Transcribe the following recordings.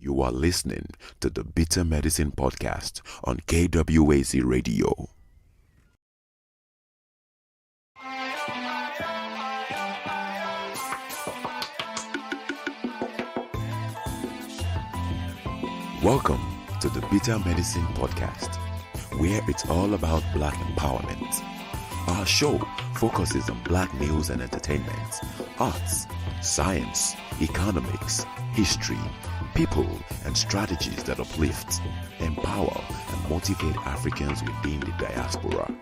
You are listening to the Bitter Medicine Podcast on KWAC Radio. Welcome to the Bitter Medicine Podcast, where it's all about Black empowerment. Our show focuses on Black news and entertainment, arts, science, economics, history, people, and strategies that uplift, empower, and motivate Africans within the diaspora.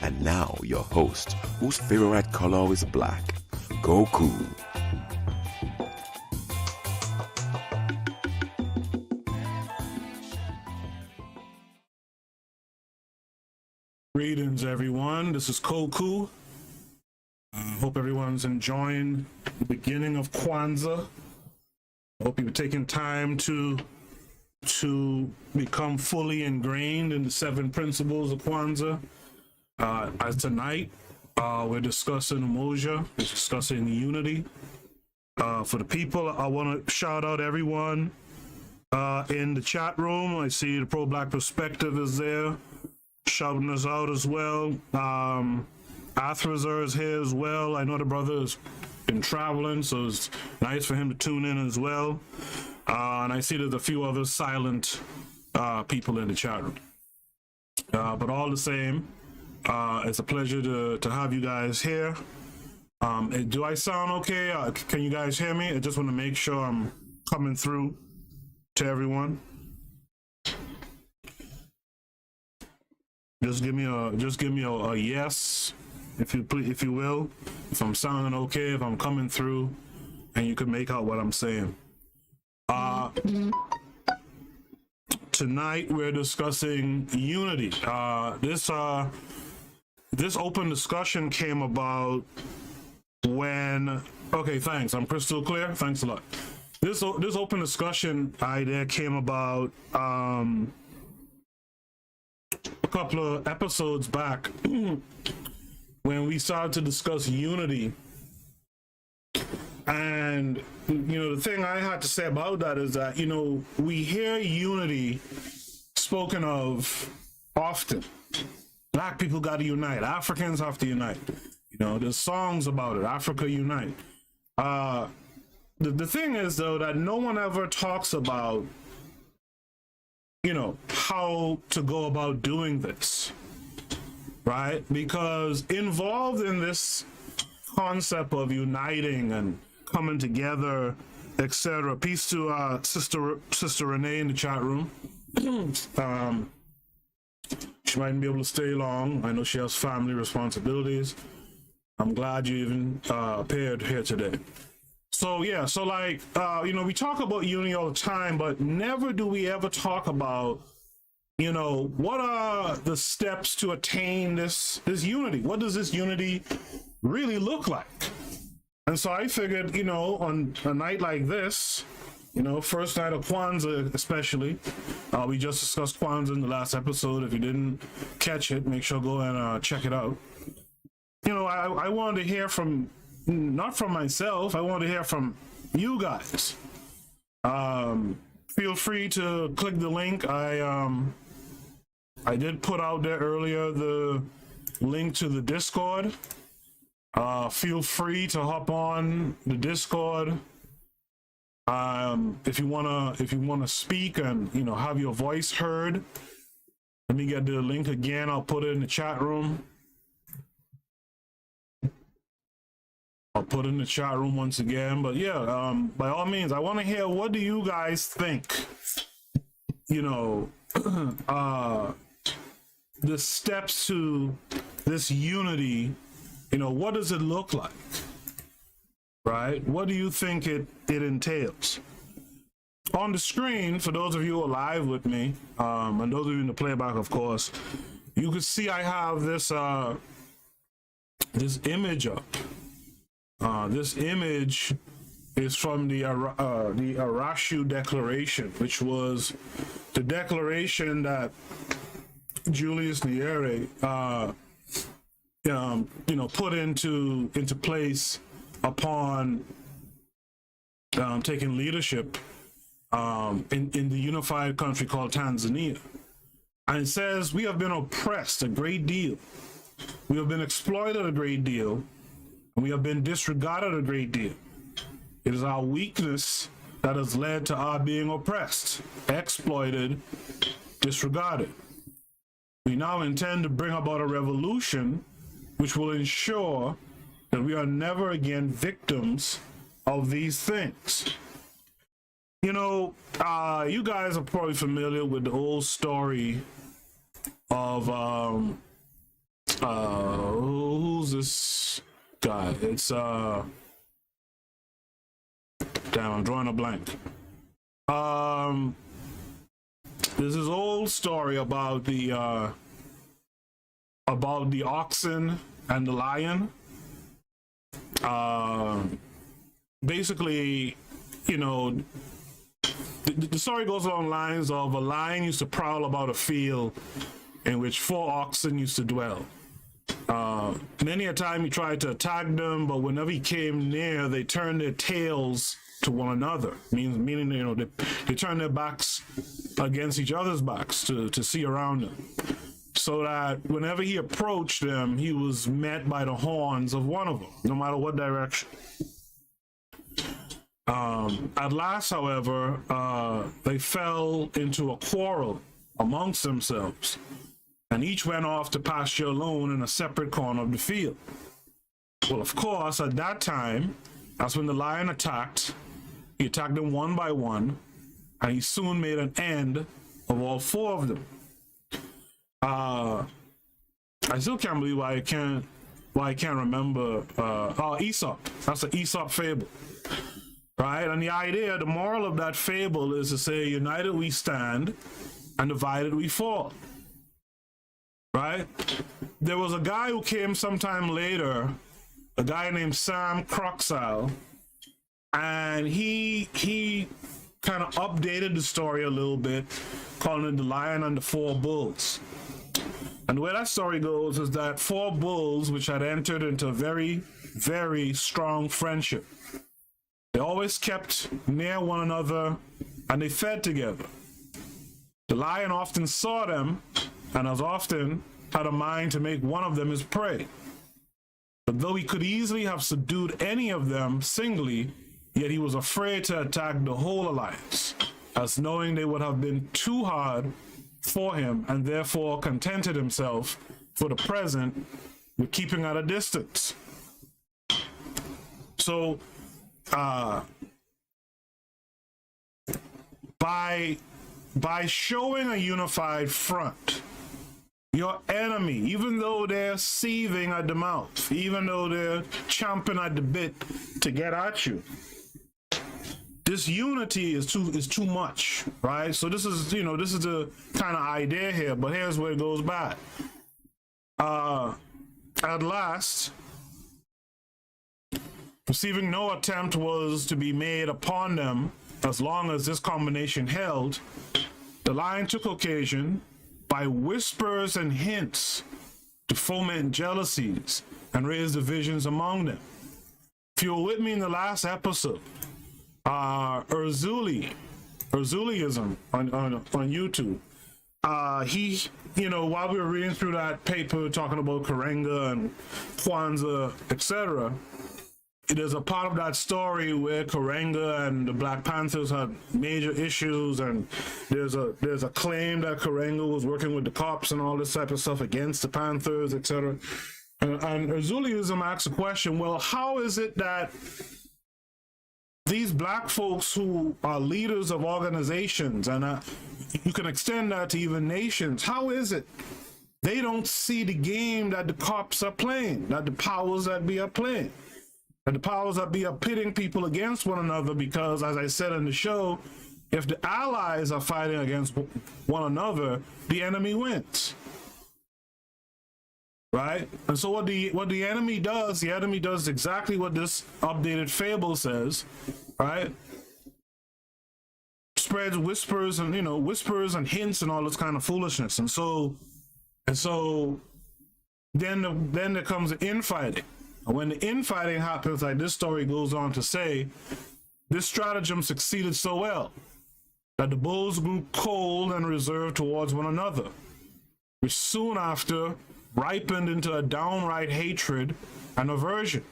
And now, your host, whose favorite color is black, Goku. Greetings, everyone. This is Koku. Hope everyone's enjoying the beginning of Kwanzaa. I hope you're taking time to become fully ingrained in the 7 principles of Kwanzaa. As tonight, we're discussing Umoja, we're discussing unity. For the people, I want to shout out everyone in the chat room. I see the Pro Black Perspective is there, shouting us out as well. Athrazer is here as well. I know the brother has been traveling, so it's nice for him to tune in as well. And I see there's a few other silent people in the chat room. But all the same, it's a pleasure to have you guys here. Do I sound okay? Can you guys hear me? I just want to make sure I'm coming through to everyone. Just give me a yes, if you will, if I'm sounding okay, if I'm coming through, and you can make out what I'm saying. Tonight we're discussing unity. This open discussion came about when. Okay, thanks. I'm crystal clear. Thanks a lot. This open discussion idea came about a couple of episodes back when we started to discuss unity. And the thing I had to say about that is that we hear unity spoken of often. Black people got to unite, Africans have to unite, there's songs about it, Africa unite. The thing is, though, that no one ever talks about how to go about doing this, right? Because involved in this concept of uniting and coming together, etc. Peace to sister Renee in the chat room. She mightn't be able to stay long. I know she has family responsibilities. I'm glad you even appeared here today. So yeah, we talk about unity all the time, but never do we ever talk about, what are the steps to attain this unity? What does this unity really look like? And so I figured, on a night like this, first night of Kwanzaa especially, we just discussed Kwanzaa in the last episode. If you didn't catch it, make sure go and check it out. I wanted to hear not from myself, I wanted to hear from you guys. Feel free to click the link. I did put out there earlier the link to the Discord. Feel free to hop on the Discord. If you wanna speak and have your voice heard. Let me get the link again. I'll put it in the chat room. I'll put it in the chat room once again. But yeah, by all means, I want to hear, what do you guys think? The steps to this unity, what does it look like? Right? What do you think it entails? On the screen, for those of you who are live with me, and those of you in the playback, of course, you can see I have this image up. This image is from the Arusha Declaration, which was the declaration that Julius Nyerere, put into place upon taking leadership in the unified country called Tanzania. And it says, we have been oppressed a great deal. We have been exploited a great deal. And we have been disregarded a great deal. It is our weakness that has led to our being oppressed, exploited, disregarded. We now intend to bring about a revolution which will ensure that we are never again victims of these things. You know, you guys are probably familiar with the old story of who's this guy? It's damn, I'm drawing a blank. There's this old story about the oxen and the lion. Basically, you know, the story goes along the lines of a lion used to prowl about a field in which 4 oxen used to dwell. Many a time he tried to attack them, but whenever he came near, they turned their tails to one another. Meaning, you know, they turned their backs against each other's backs to see around them. So that whenever he approached them, he was met by the horns of one of them, no matter what direction. At last, however, they fell into a quarrel amongst themselves, and each went off to pasture alone in a separate corner of the field. Well, of course, at that time, that's when the lion attacked. He attacked them one by one, and he soon made an end of all 4 of them. I still can't believe why I can't remember. Aesop. That's an Aesop fable. Right? And the idea, the moral of that fable is to say, united we stand and divided we fall. Right? There was a guy who came sometime later, a guy named Sam Croxall, and he kind of updated the story a little bit, calling it The Lion and the 4 Bulls. And the way that story goes is that 4 bulls, which had entered into a very, very strong friendship, they always kept near one another and they fed together. The lion often saw them and as often had a mind to make one of them his prey. But though he could easily have subdued any of them singly, yet he was afraid to attack the whole alliance, as knowing they would have been too hard for him, and therefore contented himself for the present with keeping at a distance. So by showing a unified front, your enemy, even though they're seething at the mouth, even though they're chomping at the bit to get at you, this unity is too much, right? So this is the kind of idea here, but here's where it goes back. At last, perceiving no attempt was to be made upon them as long as this combination held, the lion took occasion by whispers and hints to foment jealousies and raise divisions among them. If you were with me in the last episode, Erzuliism on YouTube, he, while we were reading through that paper talking about Karenga and Kwanzaa, etc., there's a part of that story where Karenga and the Black Panthers had major issues, and there's a claim that Karenga was working with the cops and all this type of stuff against the Panthers, etc. And Erzuliism asks a question: well, how is it that these black folks who are leaders of organizations, and you can extend that to even nations, how is it they don't see the game that the cops are playing, that the powers that be are playing? And the powers that be are pitting people against one another, because, as I said in the show, if the allies are fighting against one another, the enemy wins. Right? And so what the enemy does exactly what this updated fable says, right? Spreads whispers and hints and all this kind of foolishness. And so then there comes the infighting. And when the infighting happens, like this story goes on to say, This stratagem succeeded so well that the bulls grew cold and reserved towards one another, which soon after ripened into a downright hatred and aversion,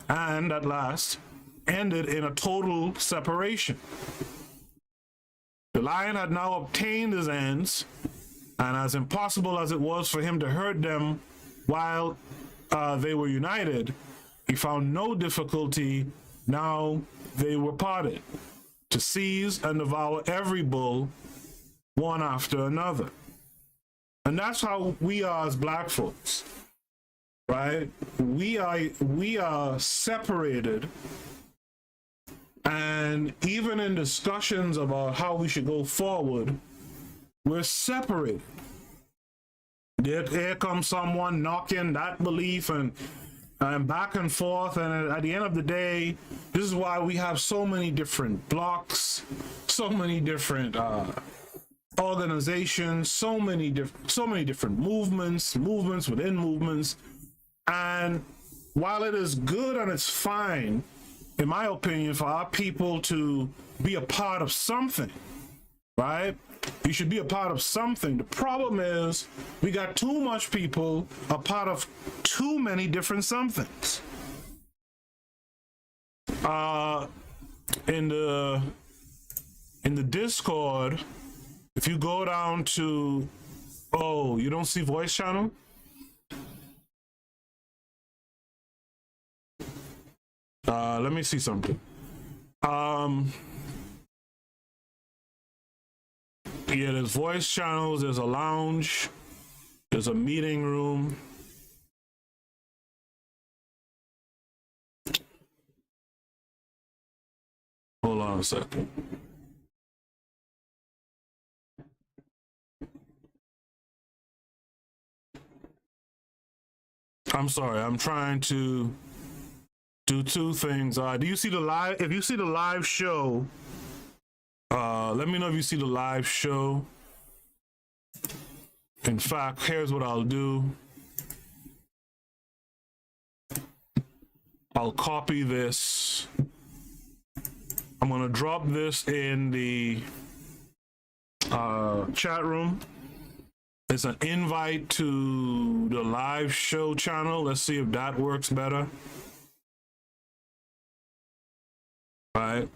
and at last ended in a total separation. The lion had now obtained his ends, and as impossible as it was for him to hurt them while they were united, he found no difficulty, now they were parted, to seize and devour every bull, one after another. And that's how we are as black folks, right? We are separated, and even in discussions about how we should go forward, we're separated. Here comes someone knocking that belief and back and forth, and at the end of the day, this is why we have so many different blocks, so many different organizations, so many different movements within movements. And while it is good and it's fine, in my opinion, for our people to be a part of something, right? You should be a part of something. The problem is we got too much people a part of too many different somethings. In the Discord, if you go down to, oh, you don't see voice channel? Let me see something. Yeah, there's voice channels, there's a lounge, there's a meeting room. Hold on a second. I'm sorry, I'm trying to do two things. Do you see the live? If you see the live show, let me know if you see the live show. In fact, here's what I'll do. I'll copy this. I'm gonna drop this in the chat room. It's an invite to the live show channel. Let's see if that works better. All right.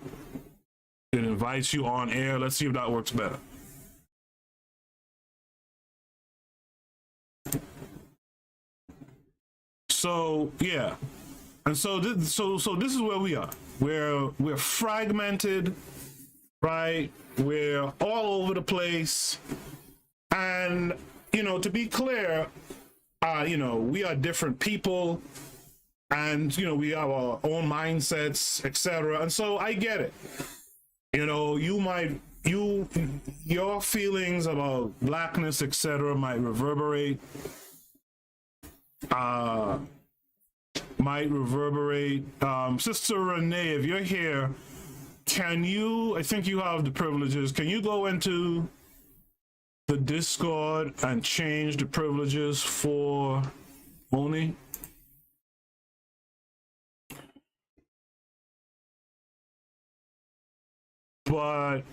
It invites you on air. Let's see if that works better. So yeah, and so this is where we are. We're fragmented, right? We're all over the place, and to be clear, we are different people, and we have our own mindsets, etc. And so I get it. Your feelings about blackness, etc., might reverberate. Sister Renee, if you're here, can you, I think you have the privileges, can you go into the Discord and change the privileges for Oni? But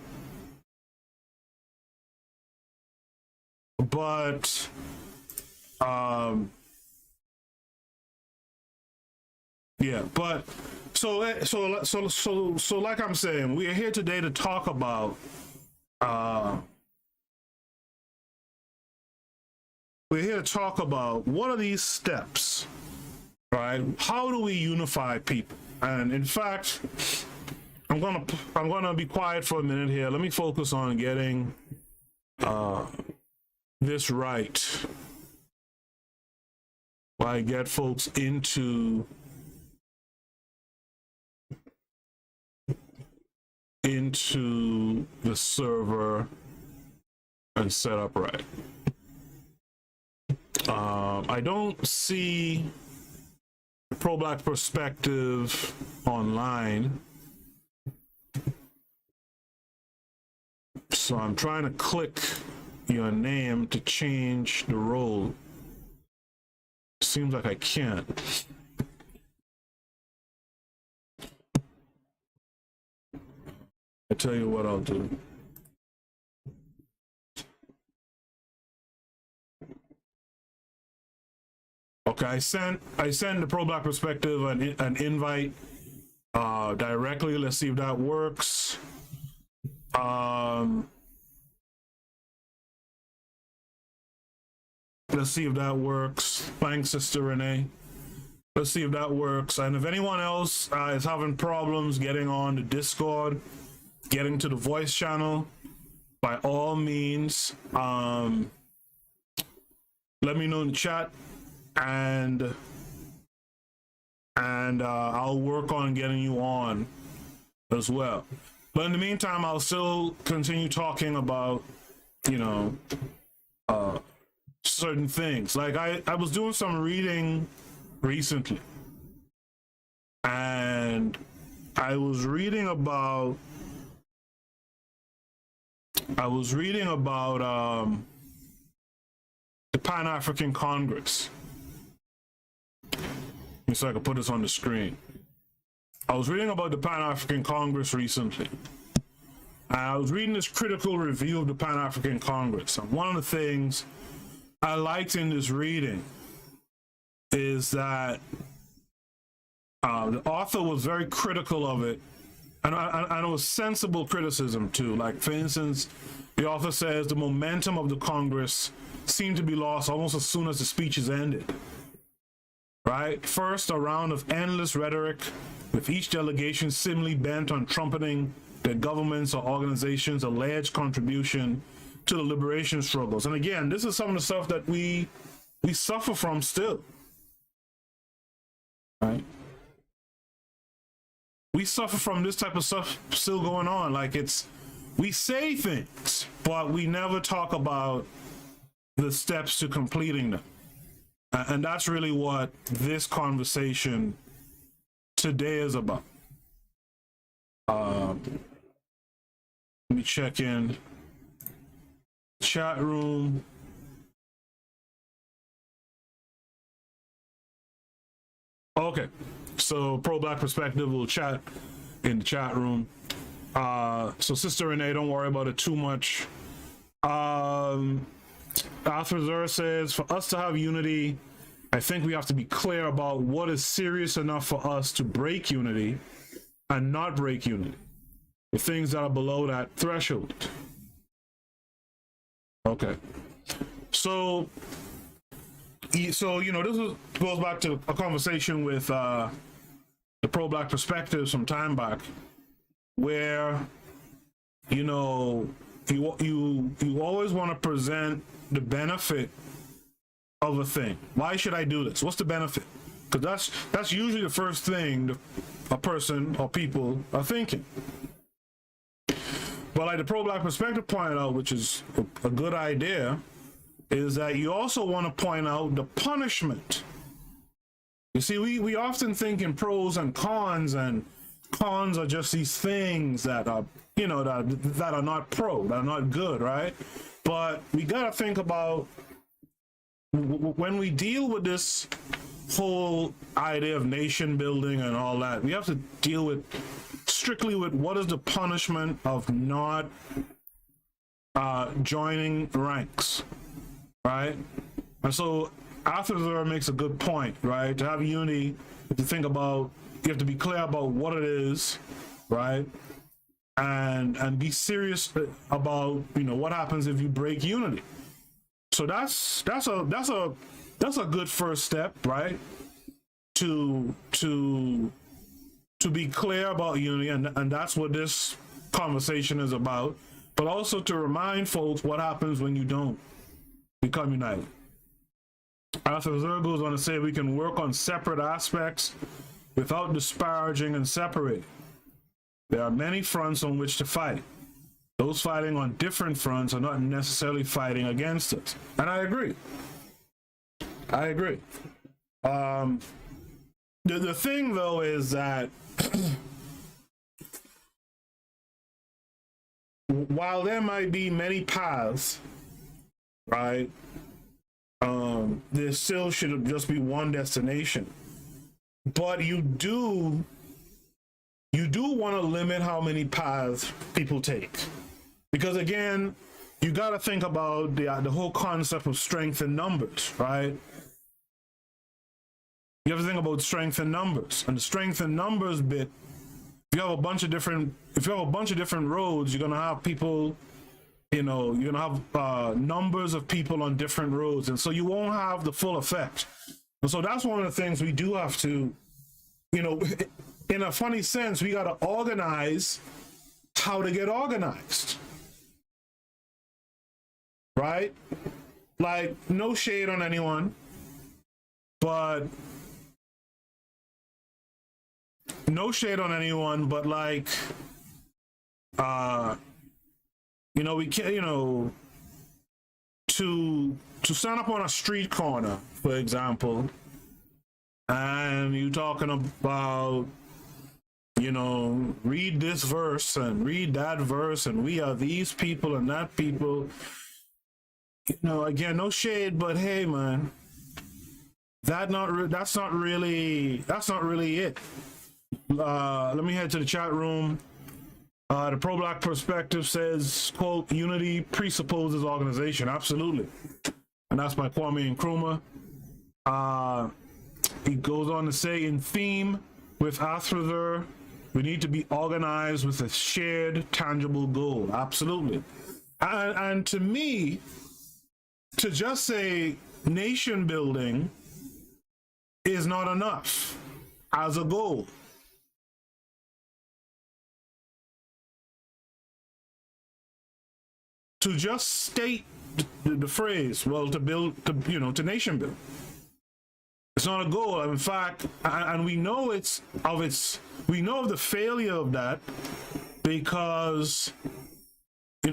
yeah, but so like I'm saying, we are here today to talk about what are these steps, right? How do we unify people? And in fact, I'm gonna be quiet for a minute here. Let me focus on getting this right. While I get folks into the server and set up right. I don't see Pro Black Perspective online, so I'm trying to click your name to change the role. Seems like I can't. I tell you what I'll do. Okay, I sent the Pro Black Perspective an invite directly. Let's see if that works. Let's see if that works. Thanks, Sister Renee. Let's see if that works. And if anyone else is having problems getting on the Discord, getting to the voice channel, by all means, let me know in the chat, and I'll work on getting you on as well. But in the meantime, I'll still continue talking about, you know, certain things. Like I was doing some reading recently, and I was reading about the Pan-African Congress. So I can put this on the screen. I was reading about the Pan-African Congress recently. I was reading this critical review of the Pan-African Congress, and one of the things I liked in this reading is that the author was very critical of it, and it was sensible criticism too. Like, for instance, the author says the momentum of the Congress seemed to be lost almost as soon as the speeches ended. Right? First, a round of endless rhetoric, with each delegation seemingly bent on trumpeting their government's or organization's alleged contribution to the liberation struggles. And again, this is some of the stuff that we suffer from still. Right? We suffer from this type of stuff still going on. Like, we say things, but we never talk about the steps to completing them. And that's really what this conversation today is about. Let me check in chat room. Okay, so Pro Black Perspective will chat in the chat room. So Sister Renee, don't worry about it too much. Arthur Zer says, for us to have unity, I think we have to be clear about what is serious enough for us to break unity and not break unity. The things that are below that threshold. Okay. So you know, this goes back to a conversation with the Pro Black Perspective some time back, where, you know, you always want to present the benefit of a thing. Why should I do this? What's the benefit? Because that's usually the first thing a person or people are thinking. But like the Pro Black Perspective pointed out, which is a good idea, is that you also want to point out the punishment. You see, we often think in pros and cons are just these things that are, you know, that are not pro, that are not good, right? But we got to think about, when we deal with this whole idea of nation building and all that, we have to deal with strictly with what is the punishment of not joining ranks, right? And so Arthur Zer makes a good point, right? To have unity, you have to think about, you have to be clear about what it is, right? And be serious about, you know, what happens if you break unity. So that's a good first step, right? To be clear about unity, and that's what this conversation is about. But also to remind folks what happens when you don't become united. Arthur Zer goes on to say we can work on separate aspects without disparaging and separating. There are many fronts on which to fight. Those fighting on different fronts are not necessarily fighting against us. And I agree. The thing, though, is that while there might be many paths, right, there still should just be one destination. But you do you do want to limit how many paths people take, because again, you got to think about the whole concept of strength in numbers, right? You have to think about strength in numbers, and the strength in numbers bit. If you have a bunch of different roads, you're gonna have people. You're gonna have numbers of people on different roads, and so you won't have the full effect. And so that's one of the things we do have to, in a funny sense, we got to organize how to get organized, right? Like, no shade on anyone, but like, we can't, to stand up on a street corner, for example, and you talking about, read this verse and read that verse, and we are these people and that people. Again, no shade, but hey, man, that's not really it. Let me head to the chat room. The pro-black perspective says, quote, unity presupposes organization. Absolutely. And that's by Kwame Nkrumah. He goes on to say, in theme with Athrother, we need to be organized with a shared, tangible goal. Absolutely. And to me, to just say nation building is not enough as a goal. To just state the phrase, well, to to nation build. It's not a goal. In fact, and we know we know of the failure of that, because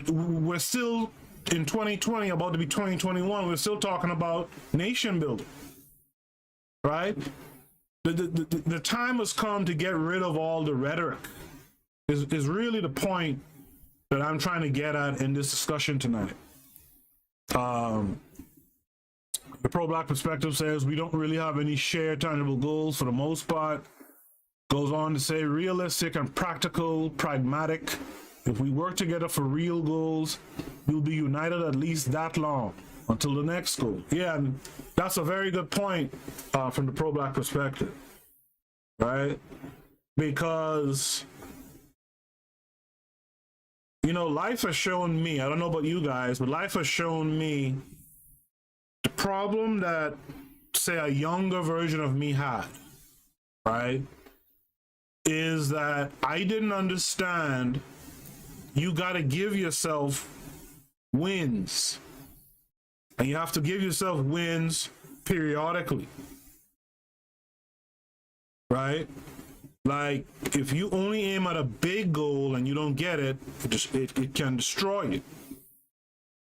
we're still in 2020, about to be 2021, we're still talking about nation building, right? The time has come to get rid of all the rhetoric, is really the point that I'm trying to get at in this discussion tonight. The pro-black perspective says we don't really have any shared tangible goals for the most part. Goes on to say realistic and practical, pragmatic. If we work together for real goals, we'll be united at least that long until the next goal. Yeah, and that's a very good point from the pro-black perspective, right? Because life has shown me, I don't know about you guys, but life has shown me the problem that, say, a younger version of me had, right? Is that I didn't understand you got to give yourself wins. And you have to give yourself wins periodically, right? Like, if you only aim at a big goal and you don't get it, it can destroy you.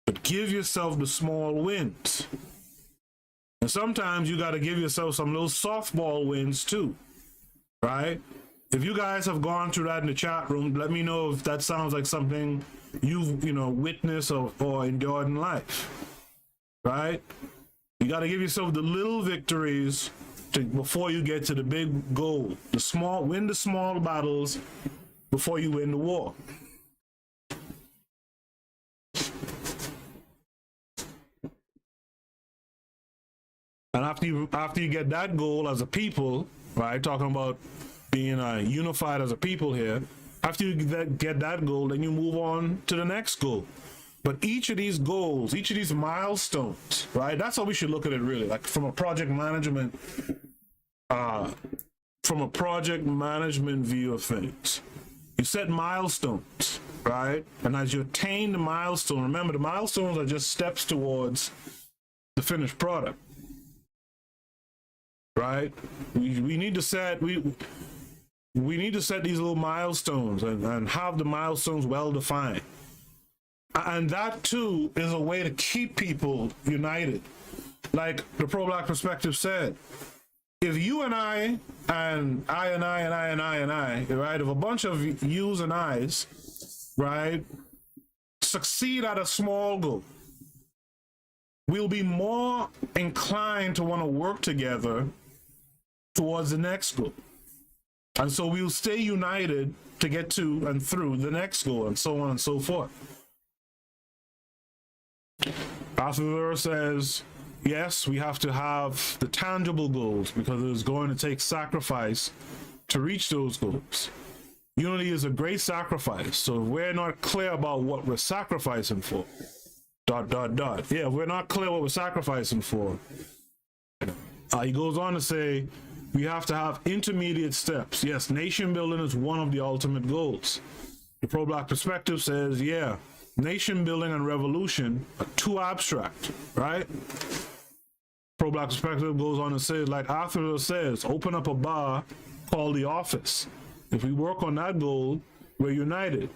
But give yourself the small wins. And sometimes you got to give yourself some little softball wins too, right? If you guys have gone through that in the chat room, let me know if that sounds like something you've, witnessed or endured in life, right? You got to give yourself the little victories before you get to the big goal. Win the small battles before you win the war. And after you get that goal as a people, right? Talking about being unified as a people here. After you get that goal, then you move on to the next goal. But each of these goals, each of these milestones, right? That's how we should look at it, really. Like from a project management view of things. You set milestones, right? And as you attain the milestone, remember the milestones are just steps towards the finished product, right? We need to set we need to set these little milestones and have the milestones well defined. And that too is a way to keep people united. Like the pro-black perspective said, if you and I, and I, and I, and I, and I, and I, right, if a bunch of yous and I's, right, succeed at a small goal, we'll be more inclined to want to work together towards the next goal. And so we'll stay united to get to and through the next goal, and so on and so forth. Arthur says, yes, we have to have the tangible goals because it is going to take sacrifice to reach those goals. Unity is a great sacrifice. So if we're not clear about what we're sacrificing for, ... Yeah, if we're not clear what we're sacrificing for, he goes on to say, we have to have intermediate steps. Yes, nation building is one of the ultimate goals. The pro-black perspective says, yeah, nation building and revolution are too abstract, right? Pro-black perspective goes on to say, like Arthur says, open up a bar called The Office. If we work on that goal, we're united.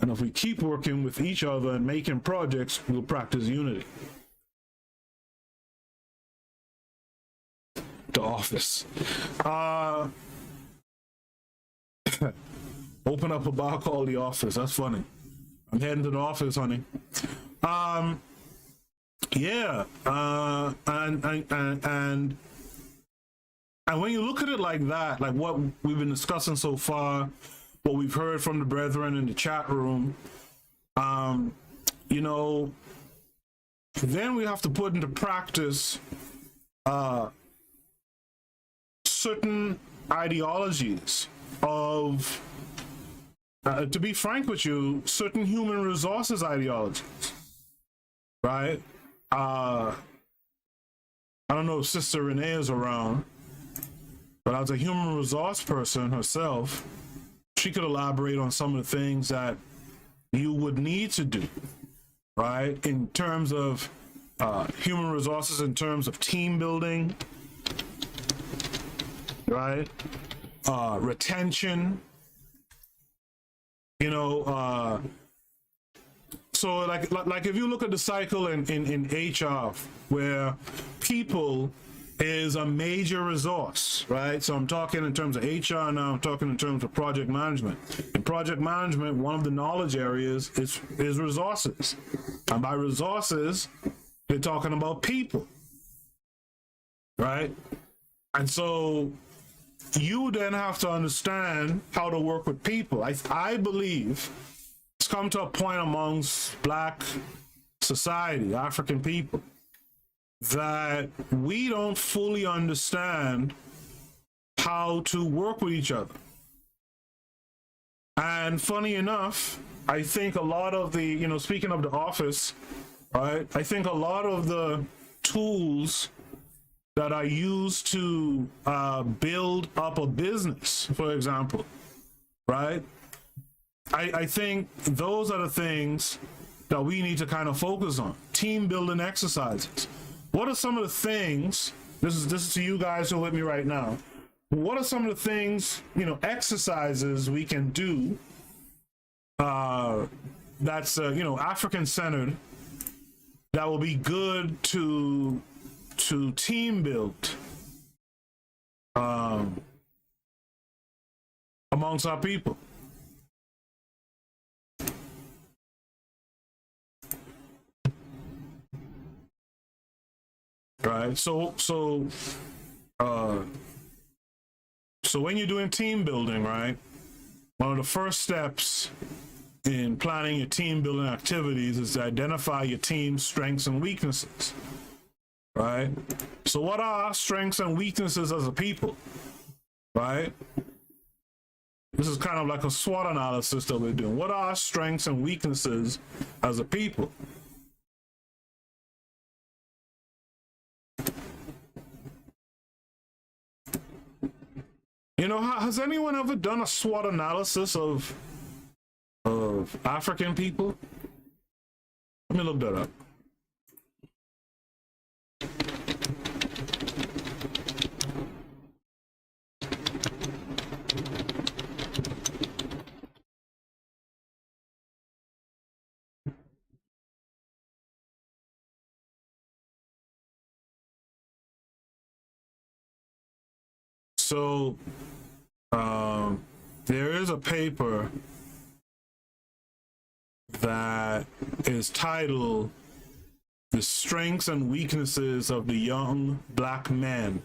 And if we keep working with each other and making projects, we'll practice unity. The Office. Open up a bar called The Office. That's funny. I'm heading to the office, honey. Yeah. And when you look at it like that, like what we've been discussing so far, what we've heard from the brethren in the chat room, you know, then we have to put into practice certain ideologies of, to be frank with you, certain human resources ideologies, right? I don't know if Sister Renee is around, but as a human resource person herself, she could elaborate on some of the things that you would need to do, right? In terms of human resources, in terms of team building, right? Retention, you know, so like if you look at the cycle in HR, where people is a major resource, right? So I'm talking in terms of HR now, I'm talking in terms of project management. In project management, one of the knowledge areas is resources. And by resources, they're talking about people, right? And so you then have to understand how to work with people. I believe it's come to a point amongst Black society, African people, that we don't fully understand how to work with each other. And funny enough, I think a lot of the, you know, speaking of The Office, right, I think a lot of the tools that are used to build up a business, for example, right, I think those are the things that we need to kind of focus on. Team building exercises. What are some of the things, this is to you guys who are with me right now, what are some of the things, you know, exercises we can do that's, you know, African-centered, that will be good to team build amongst our people? Right. So when you're doing team building, right, one of the first steps in planning your team building activities is to identify your team's strengths and weaknesses, right? So what are our strengths and weaknesses as a people, right? This is kind of like a SWOT analysis that we're doing. What are our strengths and weaknesses as a people? You know, has anyone ever done a SWOT analysis of African people? Let me look that up. So there is a paper that is titled "The Strengths and Weaknesses of the Young Black Men,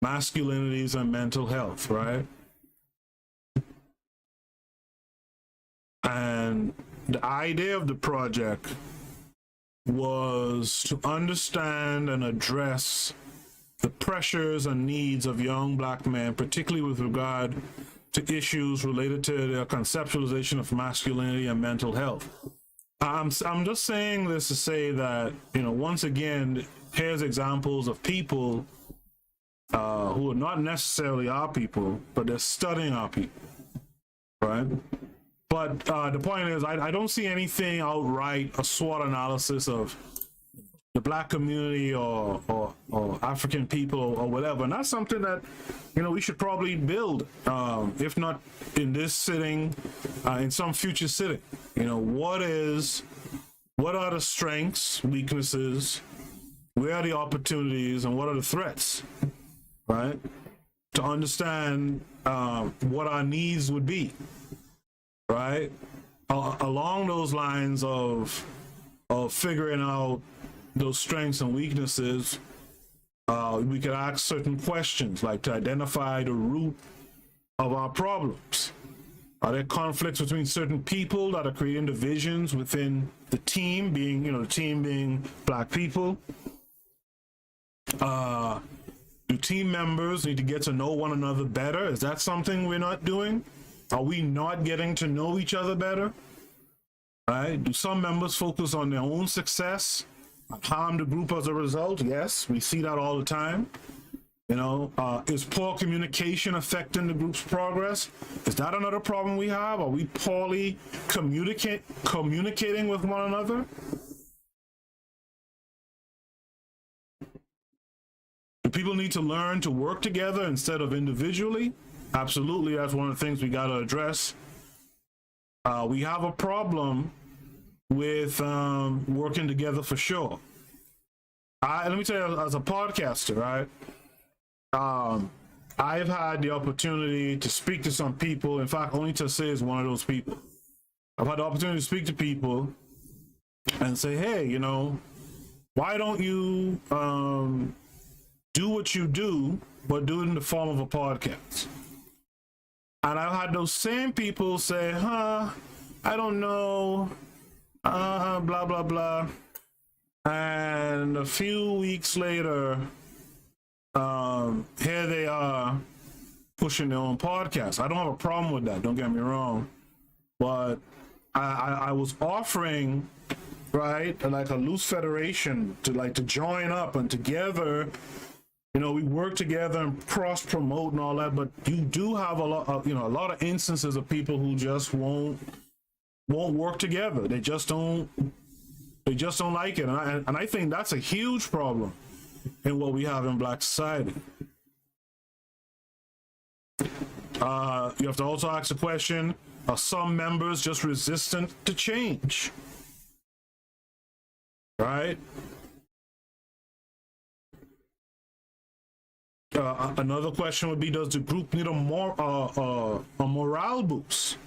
Masculinities and Mental Health," right? And the idea of the project was to understand and address the pressures and needs of young black men, particularly with regard to issues related to their conceptualization of masculinity and mental health. I'm just saying this to say that, you know, once again, here's examples of people who are not necessarily our people, but they're studying our people, right? But the point is, I don't see anything outright, a SWOT analysis of the black community or African people or whatever. And that's something that, you know, we should probably build, if not in this sitting, in some future sitting. You know, what are the strengths, weaknesses, where are the opportunities, and what are the threats, right? To understand what our needs would be, right? Along those lines of figuring out those strengths and weaknesses, we could ask certain questions, like to identify the root of our problems. Are there conflicts between certain people that are creating divisions within the team, being, you know, the team being black people? Do team members need to get to know one another better? Is that something we're not doing? Are we not getting to know each other better? Right? Do some members focus on their own success, harm the group as a result? Yes, we see that all the time. You know, is poor communication affecting the group's progress? Is that another problem we have? Are we poorly communicating with one another? Do people need to learn to work together instead of individually? Absolutely, that's one of the things we got to address. We have a problem with working together for sure. Let me tell you, as a podcaster, right? I've had the opportunity to speak to some people. In fact, Only to Say is one of those people. I've had the opportunity to speak to people and say, hey, you know, why don't you do what you do, but do it in the form of a podcast? And I've had those same people say, I don't know, blah, blah, blah. And a few weeks later, here they are pushing their own podcast. I don't have a problem with that, don't get me wrong. But I was offering, right, like a loose federation to join up, and together, you know, we work together and cross promote and all that. But you do have a lot of instances of people who just won't work together. They just don't like it, and I think that's a huge problem in what we have in black society. You have to also ask the question, are some members just resistant to change? Right? Another question would be, does the group need a morale boost?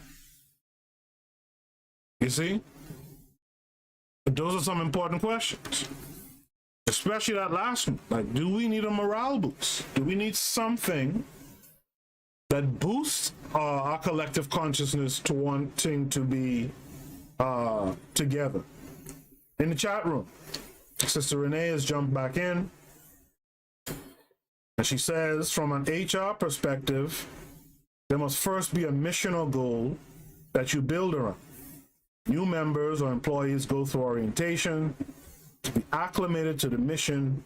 You see? Those are some important questions. Especially that last one. Like, do we need a morale boost? Do we need something that boosts our collective consciousness to wanting to be together? In the chat room, Sister Renee has jumped back in. And she says, from an HR perspective, there must first be a mission or goal that you build around. New members or employees go through orientation to be acclimated to the mission,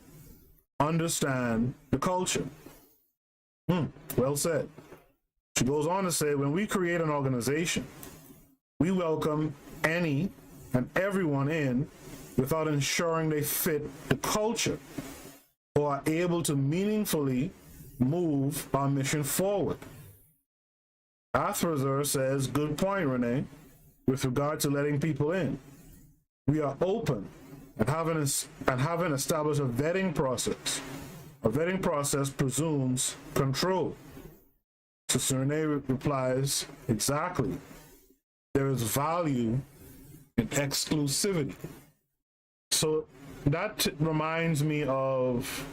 understand the culture. Well said. She goes on to say, when we create an organization, we welcome any and everyone in without ensuring they fit the culture or are able to meaningfully move our mission forward. Athrazer says, good point, Renee, with regard to letting people in. We are open and having established a vetting process. A vetting process presumes control. Sister Renee replies, exactly. There is value in exclusivity. So that reminds me of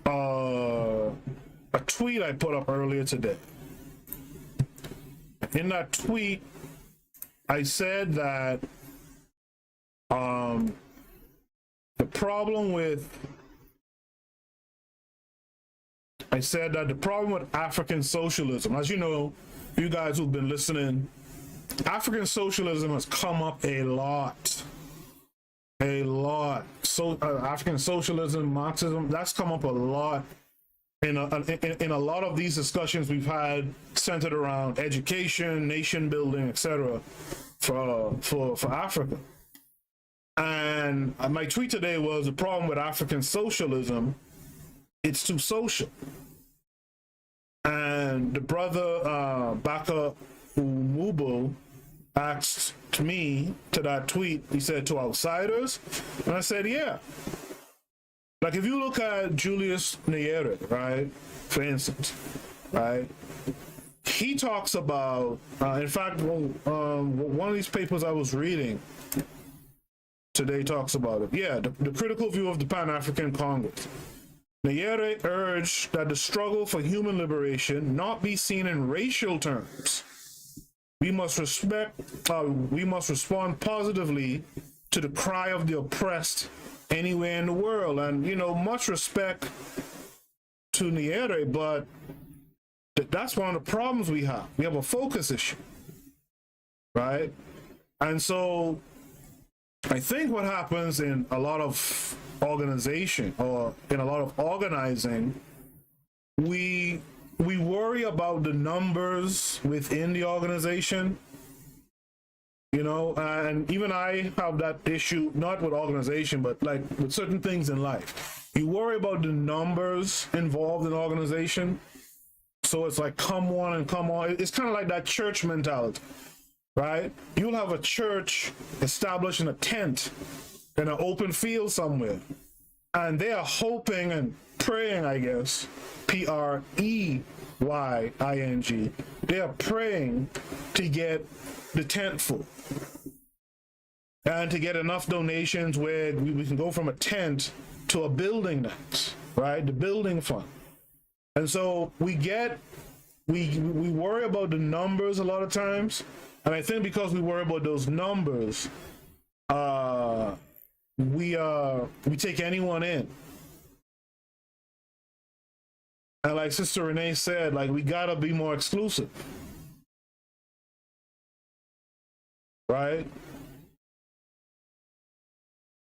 a tweet I put up earlier today. In that tweet, I said that the problem with African socialism, as you know, you guys who've been listening, African socialism has come up a lot. So African socialism, Marxism, that's come up a lot in a lot of these discussions we've had centered around education, nation building, etc. for Africa. And my tweet today was the problem with African socialism, it's too social. And the brother Baka Umubo asked me to that tweet, he said, to outsiders? And I said, yeah. Like if you look at Julius Nyerere, right, for instance, right, he talks about, in fact, one of these papers I was reading today talks about it. Yeah, the critical view of the Pan-African Congress. Nyerere urged that the struggle for human liberation not be seen in racial terms. We must respond positively to the cry of the oppressed anywhere in the world. And, you know, much respect to Nyerere, but that's one of the problems we have. We have a focus issue, right? And so I think what happens in a lot of organization or in a lot of organizing, we worry about the numbers within the organization, you know, and even I have that issue, not with organization, but like with certain things in life. You worry about the numbers involved in organization. So it's like, come on and come on. It's kind of like that church mentality, right? You'll have a church established in a tent in an open field somewhere, and they are hoping and praying, I guess, Preying, they are praying to get the tent full and to get enough donations where we can go from a tent to a building next, right? The building fund. And so we worry about the numbers a lot of times, and I think because we worry about those numbers, we take anyone in. And like Sister Renee said, like, we gotta be more exclusive, right?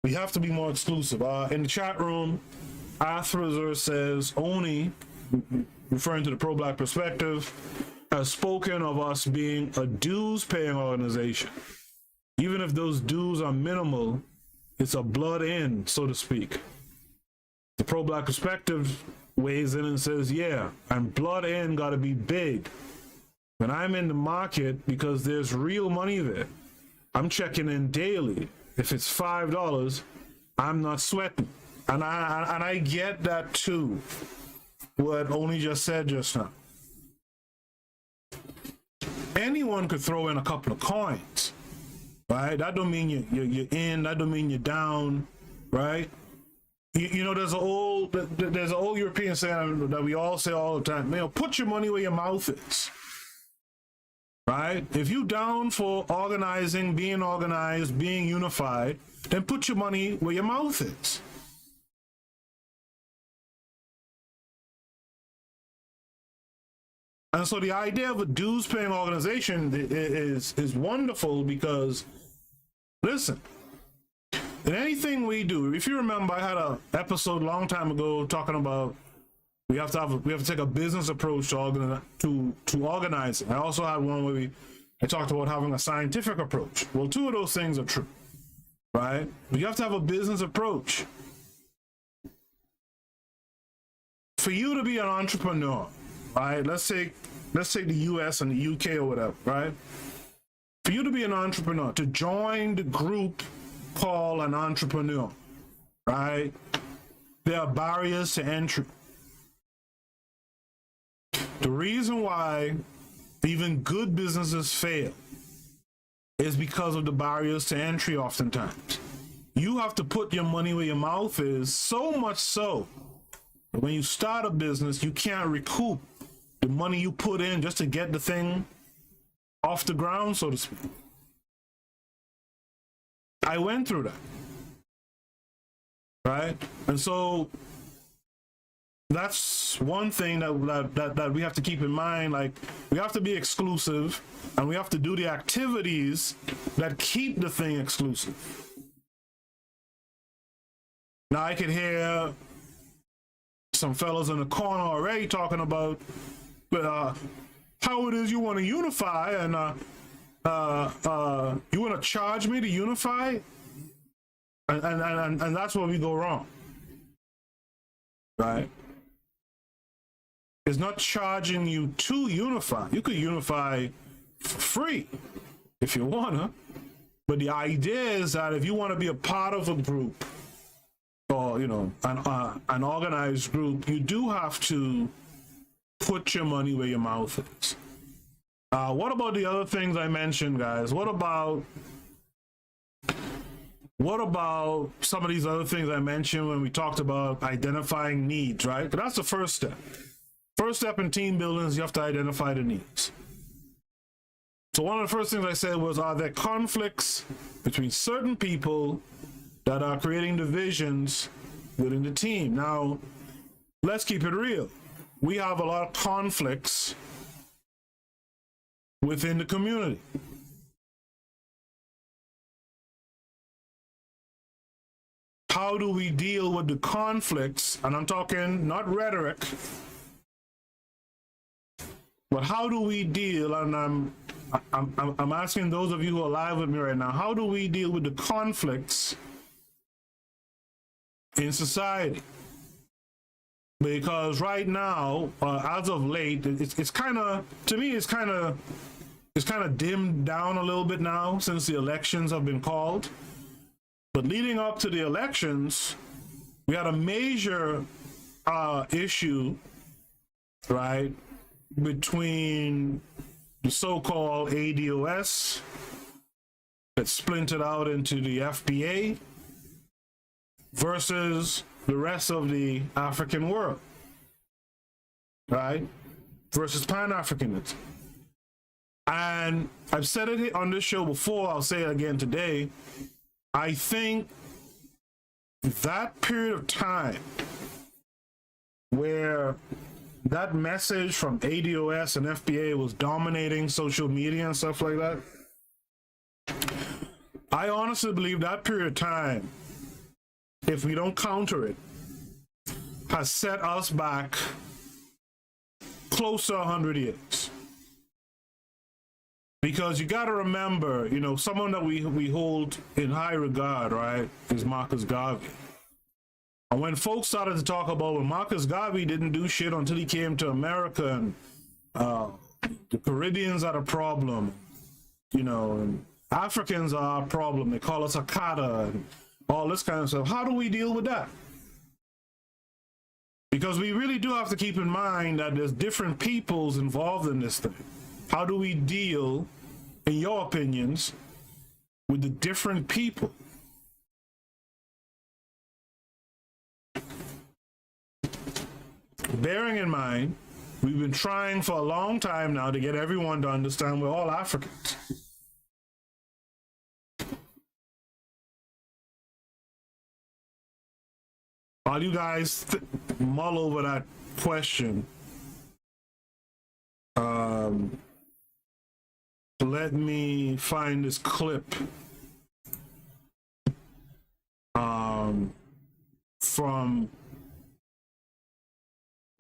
We have to be more exclusive. In the chat room, Athrazer says, Oni, referring to the Pro-Black Perspective, has spoken of us being a dues-paying organization. Even if those dues are minimal, it's a blood in, so to speak. The Pro-Black Perspective weighs in and says, yeah, and blood in gotta be big. When I'm in the market, because there's real money there, I'm checking in daily. If it's $5, I'm not sweating. And I get that too, what Oni just said just now. Anyone could throw in a couple of coins, right? That don't mean you're in, that don't mean you're down, right? You know, there's an old European saying that we all say all the time, you know, put your money where your mouth is, right? If you down for organizing, being organized, being unified, then put your money where your mouth is. And so the idea of a dues-paying organization is wonderful because, listen, in anything we do, if you remember, I had an episode a long time ago talking about we have to take a business approach to organizing. I also had one where I talked about having a scientific approach. Well, two of those things are true, right? But you have to have a business approach. For you to be an entrepreneur, right? Let's take the US and the UK or whatever, right? For you to be an entrepreneur, to join the group called an entrepreneur, right? There are barriers to entry. The reason why even good businesses fail is because of the barriers to entry oftentimes. You have to put your money where your mouth is, so much so, When you start a business, you can't recoup the money you put in just to get the thing off the ground, so to speak. I went through that, right? And so that's one thing that we have to keep in mind. Like, we have to be exclusive, and we have to do the activities that keep the thing exclusive. Now, I could hear some fellas in the corner already talking about how it is you want to unify, and you want to charge me to unify, and that's where we go wrong, right? It's not charging you to unify. You could unify for free if you wanna, but the idea is that if you want to be a part of a group, or an organized group, you do have to put your money where your mouth is. What about the other things I mentioned, guys? What about some of these other things I mentioned when we talked about identifying needs, right? But that's the first step. First step in team building is you have to identify the needs. So one of the first things I said was, are there conflicts between certain people that are creating divisions within the team? Now, let's keep it real. We have a lot of conflicts within the community. How do we deal with the conflicts? And I'm talking not rhetoric, but how do we deal? And I'm asking those of you who are live with me right now, how do we deal with the conflicts in society? Because right now, as of late, it's kind of, to me, it's kind of dimmed down a little bit now since the elections have been called. But leading up to the elections, we had a major issue, right, between the so-called ADOS that splintered out into the FBA versus the rest of the African world, right? Versus Pan-Africanism. And I've said it on this show before, I'll say it again today. I think that period of time where that message from ADOS and FBA was dominating social media and stuff like that, I honestly believe that period of time, if we don't counter it, has set us back close to 100 years. Because you got to remember, someone that we hold in high regard, right, is Marcus Garvey. And when folks started to talk about, well, Marcus Garvey didn't do shit until he came to America, and the Caribbeans are a problem, and Africans are a problem. They call us Akata and all this kind of stuff. How do we deal with that? Because we really do have to keep in mind that there's different peoples involved in this thing. How do we deal, in your opinions, with the different people? Bearing in mind, we've been trying for a long time now to get everyone to understand we're all Africans. While you guys mull over that question, let me find this clip from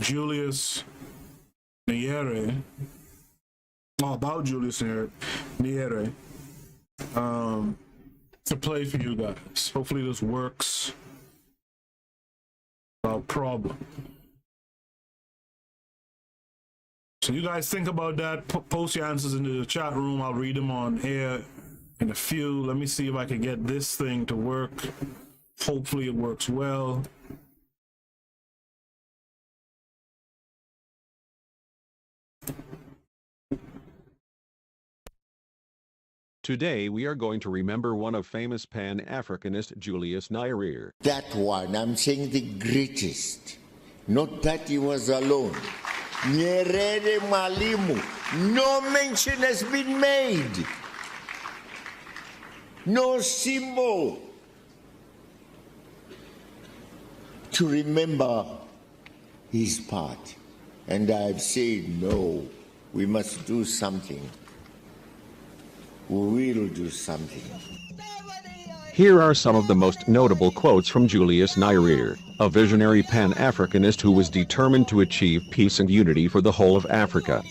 Julius Nyerere, about Julius Nyerere, to play for you guys. Hopefully this works. Problem. So you guys think about that. Post your answers into the chat room. I'll read them on air in a few. Let me see if I can get this thing to work. Hopefully it works well. Today we are going to remember one of famous Pan-Africanist Julius Nyerere. That one, I'm saying the greatest Not that he was alone. Nyerere Mwalimu, no mention has been made. No symbol to remember his part. And I've said, no, we must do something. We will do something. Here are some of the most notable quotes from Julius Nyerere, a visionary Pan-Africanist who was determined to achieve peace and unity for the whole of Africa.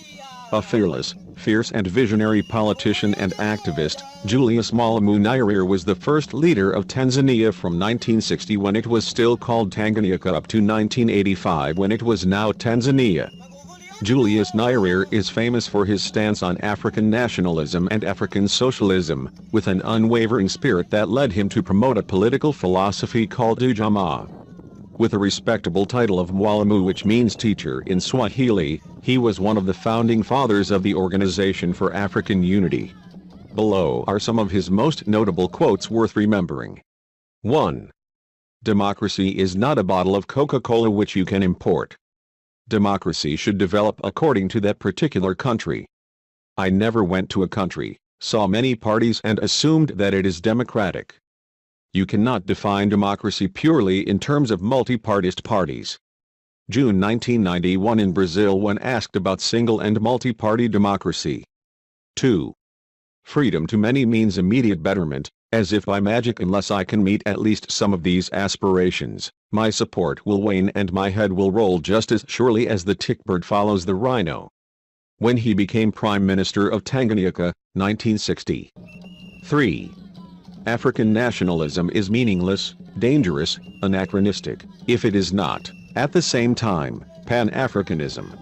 A fearless, fierce and visionary politician and activist, Julius Mwalimu Nyerere was the first leader of Tanzania from 1960 when it was still called Tanganyika up to 1985 when it was now Tanzania. Julius Nyerere is famous for his stance on African nationalism and African socialism, with an unwavering spirit that led him to promote a political philosophy called Ujamaa. With a respectable title of Mwalimu, which means teacher in Swahili, he was one of the founding fathers of the Organization for African Unity. Below are some of his most notable quotes worth remembering. 1. Democracy is not a bottle of Coca-Cola which you can import. Democracy should develop according to that particular country. I never went to a country, saw many parties and assumed that it is democratic. You cannot define democracy purely in terms of multi-partist parties. June 1991 in Brazil when asked about single and multi-party democracy. 2. Freedom to many means immediate betterment, as if by magic unless I can meet at least some of these aspirations, my support will wane and my head will roll just as surely as the tickbird follows the rhino. When he became Prime Minister of Tanganyika, 1960. 3. African nationalism is meaningless, dangerous, anachronistic, if it is not, at the same time, Pan-Africanism.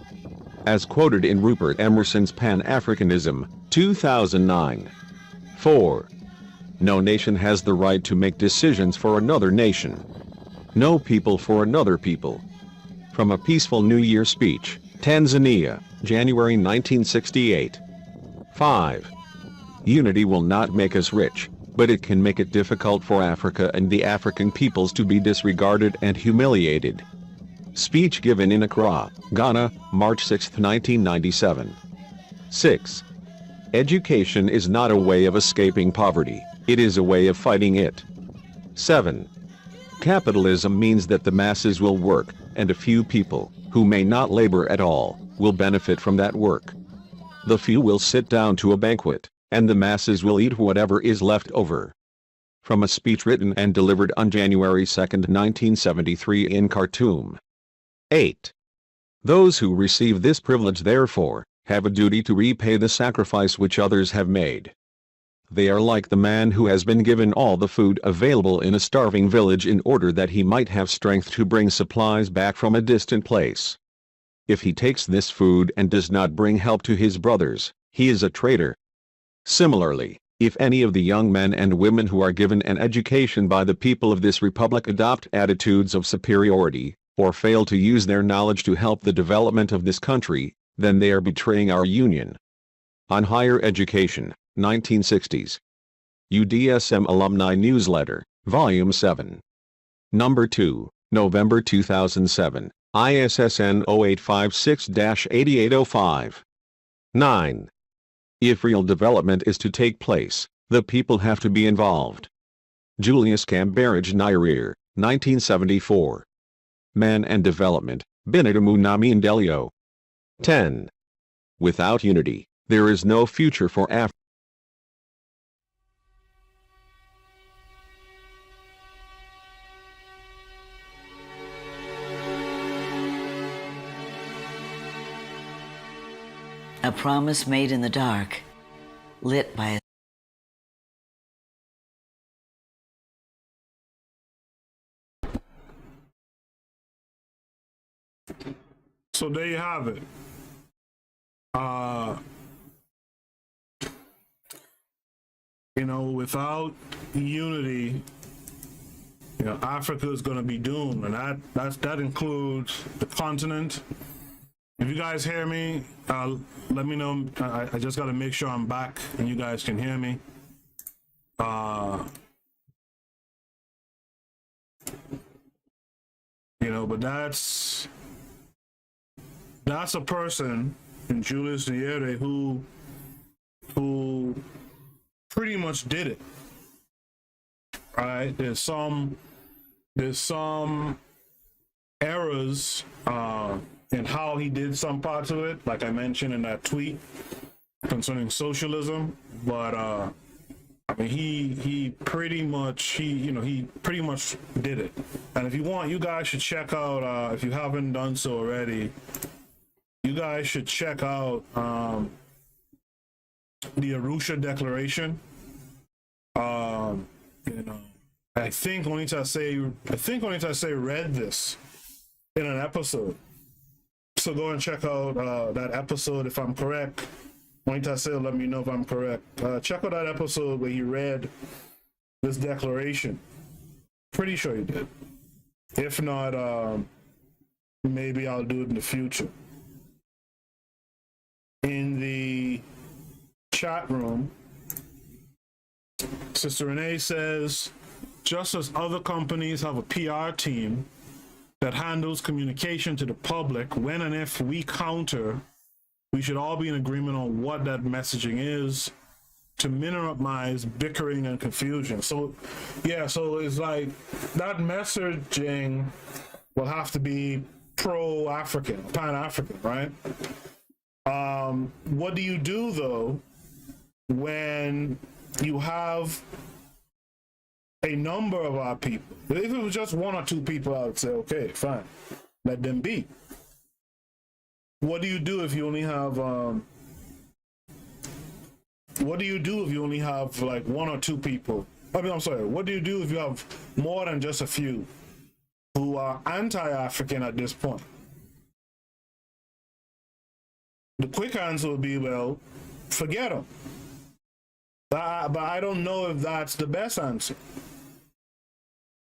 As quoted in Rupert Emerson's Pan-Africanism, 2009. 4. No nation has the right to make decisions for another nation. No people for another people. From a Peaceful New Year speech, Tanzania, January 1968. 5. Unity will not make us rich, but it can make it difficult for Africa and the African peoples to be disregarded and humiliated. Speech given in Accra, Ghana, March 6, 1997. 6. Education is not a way of escaping poverty, it is a way of fighting it. 7. Capitalism means that the masses will work, and a few people, who may not labor at all, will benefit from that work. The few will sit down to a banquet, and the masses will eat whatever is left over. From a speech written and delivered on January 2, 1973 in Khartoum. 8. Those who receive this privilege therefore, have a duty to repay the sacrifice which others have made. They are like the man who has been given all the food available in a starving village in order that he might have strength to bring supplies back from a distant place. If he takes this food and does not bring help to his brothers, he is a traitor. Similarly, if any of the young men and women who are given an education by the people of this republic adopt attitudes of superiority, or fail to use their knowledge to help the development of this country, then they are betraying our union. On Higher Education, 1960s. UDSM Alumni Newsletter, Volume 7. Number 2, November 2007, ISSN 0856-8805. 9. If real development is to take place, the people have to be involved. Julius Kambarage Nyerere, 1974. Man and Development, Binadamu na Maendeleo. 10. Without unity, there is no future for Africa. A promise made in the dark, lit by a So there you have it. Without unity, Africa is going to be doomed, and that includes the continent. If you guys hear me, let me know. I just got to make sure I'm back and you guys can hear me. But that's that's a person in Julius Nyerere who pretty much did it. Right? There's some errors in how he did some parts of it, like I mentioned in that tweet concerning socialism, but I mean he pretty much did it. And if you want, you guys should check out, if you haven't done so already, you guys should check out the Arusha Declaration. I think Onita say read this in an episode. So go and check out that episode if I'm correct. Onita say let me know if I'm correct. Check out that episode where he read this declaration. Pretty sure he did. If not, maybe I'll do it in the future. In the chat room, Sister Renee says, just as other companies have a PR team that handles communication to the public, when and if we counter, we should all be in agreement on what that messaging is to minimize bickering and confusion. So, yeah, so it's like that messaging will have to be pro-African, pan-African, right? What do you do, though, when you have a number of our people? If it was just one or two people, I would say, okay, fine, let them be. What do you do if you only have like one or two people? I'm sorry, what do you do if you have more than just a few who are anti-African at this point? The quick answer would be, well, forget them. But I don't know if that's the best answer.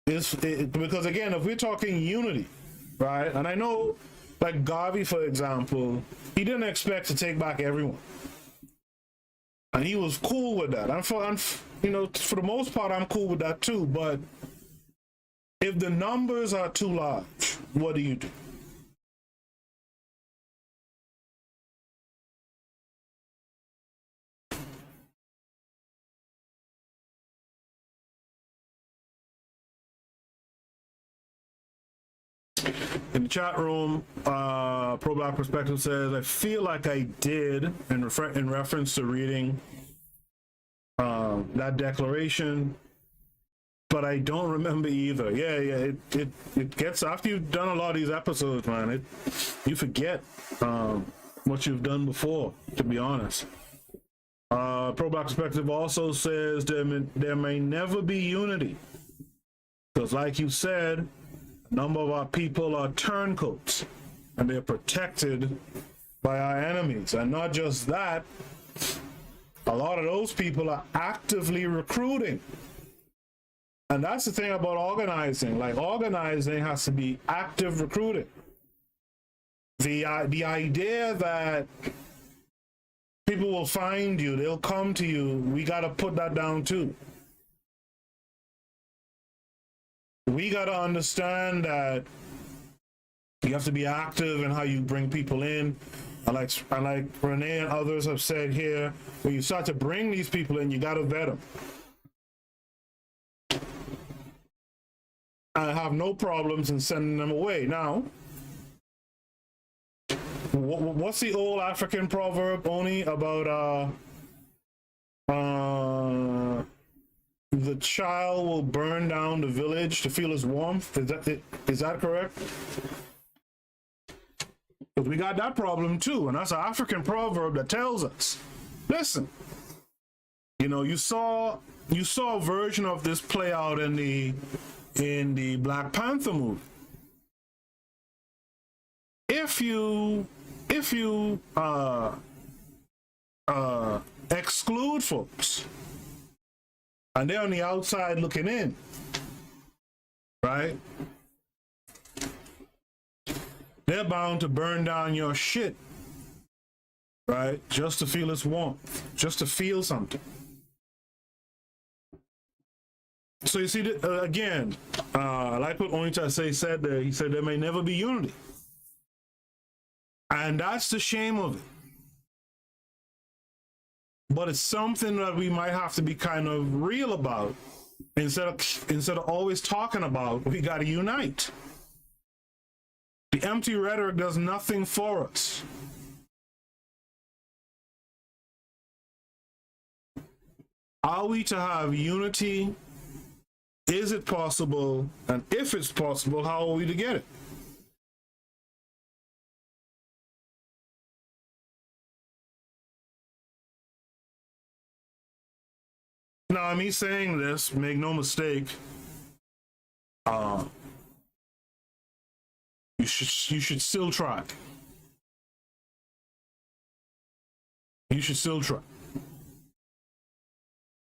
Because again, if we're talking unity, right? And I know, like Garvey, for example, he didn't expect to take back everyone, and he was cool with that. For the most part, I'm cool with that too. But if the numbers are too large, what do you do? In the chat room, Pro Black Perspective says, I feel like I did in reference to reading that declaration, but I don't remember either. Yeah, it gets, after you've done a lot of these episodes, man, you forget what you've done before, to be honest. Pro Black Perspective also says there may never be unity, because like you said, a number of our people are turncoats and they're protected by our enemies. And not just that, a lot of those people are actively recruiting. And that's the thing about organizing. Like, organizing has to be active recruiting. The idea that people will find you, they'll come to you, we got to put that down too. We got to understand that you have to be active in how you bring people in. And like Renee and others have said here, when you start to bring these people in, you got to vet them. I have no problems in sending them away. Now, what's the old African proverb, Oni, about the child will burn down the village to feel his warmth? Is that correct? Because we got that problem too, and that's an African proverb that tells us, listen, you saw a version of this play out in the Black Panther movie. If you exclude folks and they're on the outside looking in, right? They're bound to burn down your shit, right? Just to feel its warmth, just to feel something. So you see, again, like what Onita said there, he said there may never be unity. And that's the shame of it. But it's something that we might have to be kind of real about. Instead of always talking about, we got to unite. The empty rhetoric does nothing for us. Are we to have unity? Is it possible? And if it's possible, how are we to get it? Now, me saying this, make no mistake, you should still try. You should still try.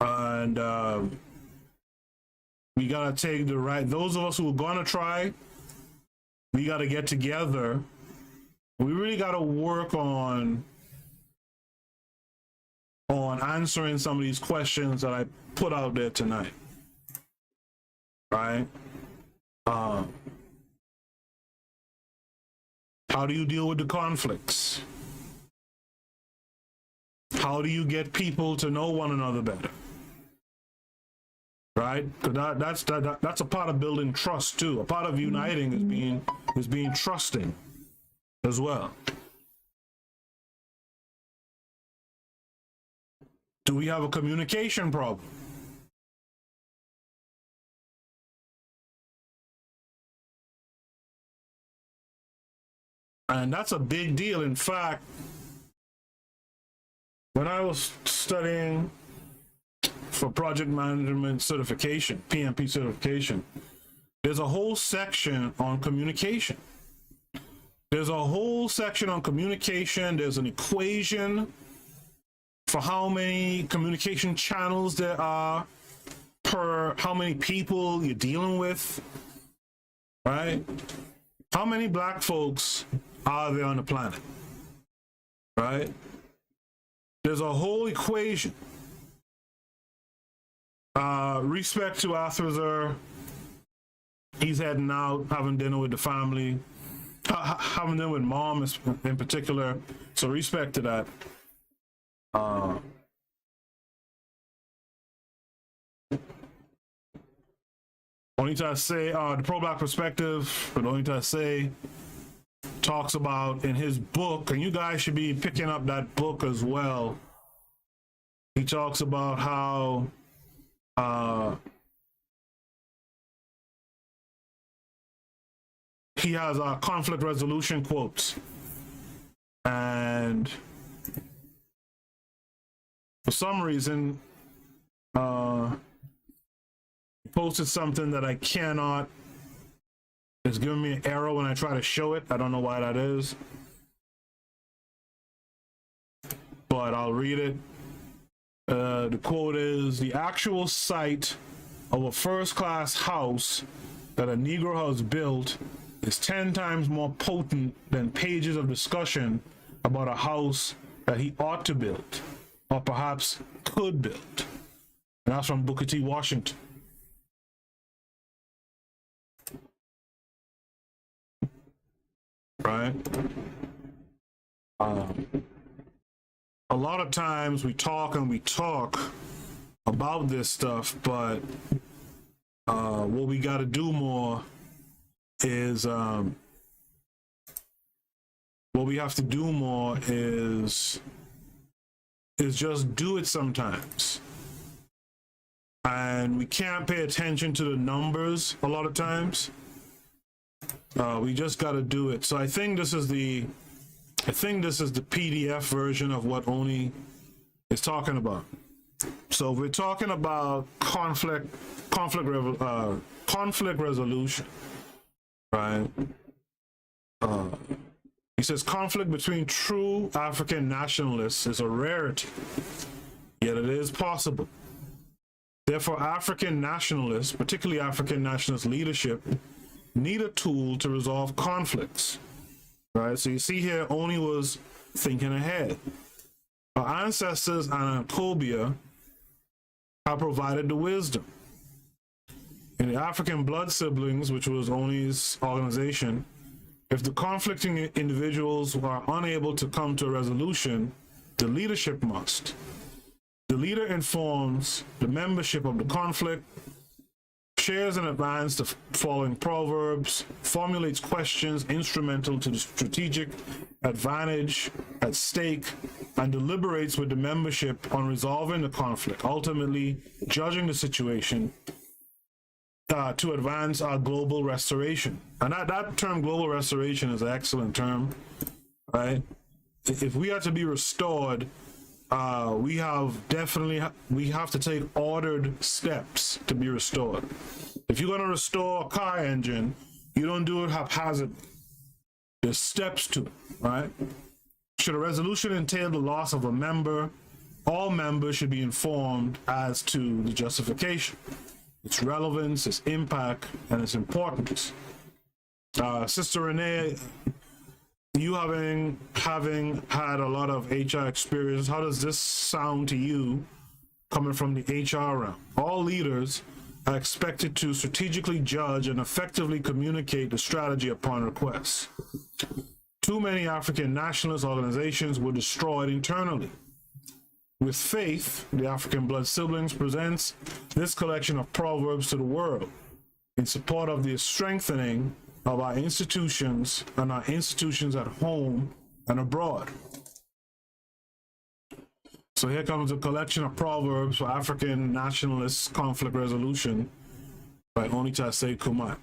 And we gotta take the right. Those of us who are gonna try, we gotta get together. We really gotta work on answering some of these questions that I put out there tonight. Right? How do you deal with the conflicts? How do you get people to know one another better? Right? Because that's a part of building trust too. A part of uniting is being trusting as well. Do we have a communication problem? And that's a big deal. In fact, when I was studying for project management certification, PMP certification, there's a whole section on communication. There's a whole section on communication. There's an equation for how many communication channels there are per how many people you're dealing with, right? How many black folks are there on the planet, right? There's a whole equation. Respect to Arthur, he's heading out, having dinner with the family, having dinner with mom in particular, so respect to that. Only to say the pro-black perspective, but only to say talks about in his book, and you guys should be picking up that book as well. He talks about how he has conflict resolution quotes, and for some reason he posted something that I cannot. It's giving me an error when I try to show it. I don't know why that is, but I'll read it. The quote is, "The actual site of a first-class house that a Negro has built is 10 times more potent than pages of discussion about a house that he ought to build, or perhaps could build." And that's from Booker T. Washington. Right? A lot of times we talk about this stuff, but what we got to do more is just do it sometimes. And we can't pay attention to the numbers a lot of times. We just got to do it. So I think this is the PDF version of what Oni is talking about. So we're talking about conflict resolution, right? He says conflict between true African nationalists is a rarity, yet it is possible. Therefore, African nationalists, particularly African nationalist leadership, need a tool to resolve conflicts, right? So you see here, Oni was thinking ahead. Our ancestors and Ankobia have provided the wisdom. In the African Blood Siblings, which was Oni's organization, If the conflicting individuals are unable to come to a resolution, the leadership must. The leader informs the membership of the conflict, shares in advance the following proverbs, formulates questions instrumental to the strategic advantage at stake, and deliberates with the membership on resolving the conflict, ultimately judging the situation to advance our global restoration. And that term global restoration is an excellent term, right? If we are to be restored, we have to take ordered steps to be restored. If you're going to restore a car engine, you don't do it haphazardly. There's steps to it, right? Should a resolution entail the loss of a member, all members should be informed as to the justification, its relevance, its impact, and its importance. Sister Renee, you having had a lot of HR experience, how does this sound to you coming from the HR realm? All leaders are expected to strategically judge and effectively communicate the strategy upon request. Too many African nationalist organizations were destroyed internally. With Faith, the African Blood Siblings presents this collection of proverbs to the world in support of the strengthening of our institutions and our institutions at home and abroad. So here comes a collection of proverbs for African nationalist conflict resolution by Onitsase Kumai.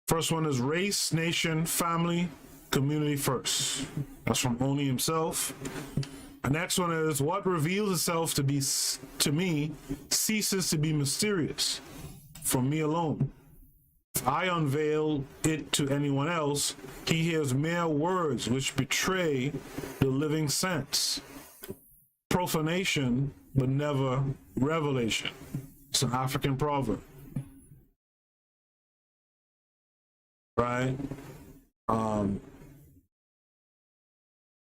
First one is race, nation, family, community first. That's from Oni himself. The next one is what reveals itself to me ceases to be mysterious from me alone. If I unveil it to anyone else, he hears mere words which betray the living sense. Profanation, but never revelation. It's an African proverb. Right?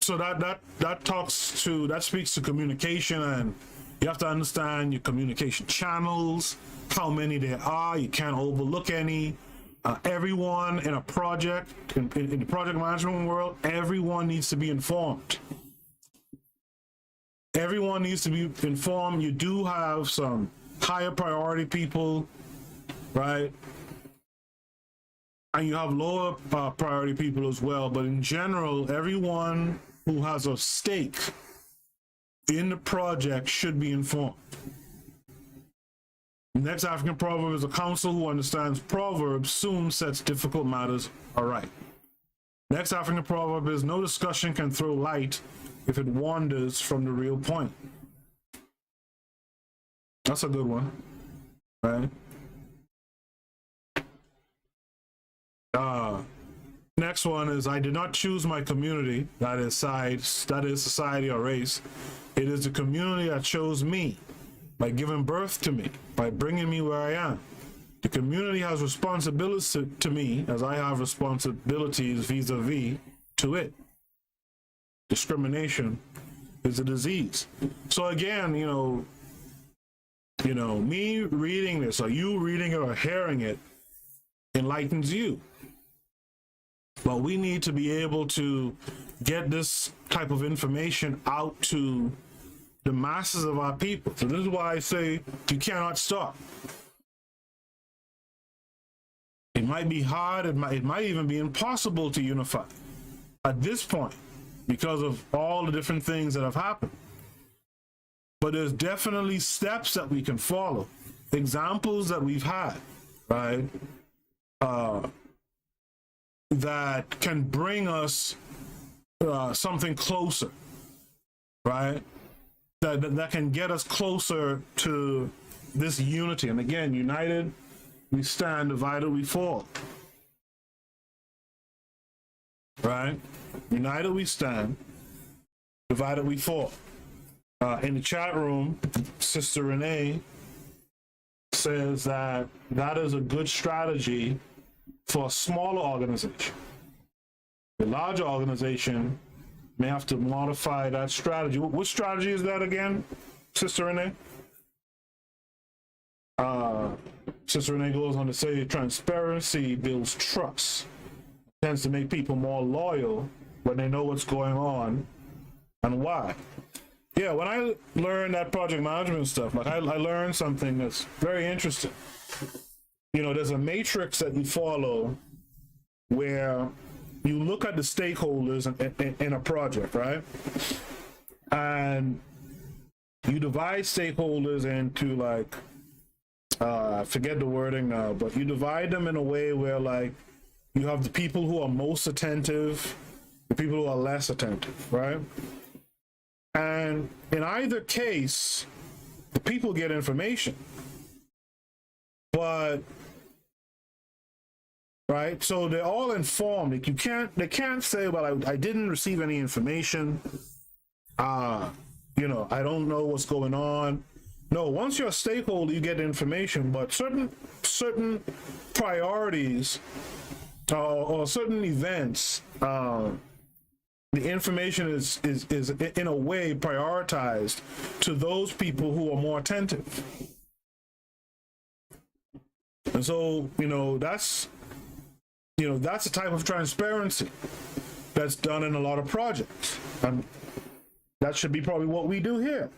So that speaks to communication, and you have to understand your communication channels, how many there are. You can't overlook any. Everyone in a project, in the project management world, everyone needs to be informed. Everyone needs to be informed. You do have some higher priority people, right? And you have lower priority people as well. But in general, everyone who has a stake in the project should be informed. The next African proverb is a counsel who understands proverbs soon sets difficult matters aright. Next African proverb is no discussion can throw light if it wanders from the real point. That's a good one, right? Next one is I did not choose my community, that is society or race. It is the community that chose me by giving birth to me, by bringing me where I am. The community has responsibilities to me as I have responsibilities vis-a-vis to it. Discrimination is a disease. So again, me reading this, or you reading it or hearing it, enlightens you. But we need to be able to get this type of information out to the masses of our people. So this is why I say you cannot stop. It might be hard, it might even be impossible to unify at this point because of all the different things that have happened. But there's definitely steps that we can follow, examples that we've had, right? That can bring us something closer, right? That can get us closer to this unity. And again, united we stand, divided we fall. Right? United we stand, divided we fall. In the chat room, Sister Renee says that is a good strategy for a smaller organization. The larger organization may have to modify that strategy. What strategy is that again, Sister Renee? Sister Renee goes on to say transparency builds trust. tends to make people more loyal when they know what's going on and why. Yeah, when I learned that project management stuff, like I learned something that's very interesting. You know, there's a matrix that you follow where you look at the stakeholders in a project, right? And you divide stakeholders into like, I forget the wording now, but you divide them in a way where like you have the people who are most attentive, the people who are less attentive, right? And in either case, the people get information, but right, so they're all informed. Like they can't say, well, I didn't receive any information. You know, I don't know what's going on. No, once you're a stakeholder, you get information, but certain priorities or certain events, the information is in a way prioritized to those people who are more attentive. And so, you know, that's a type of transparency that's done in a lot of projects. And that should be probably what we do here.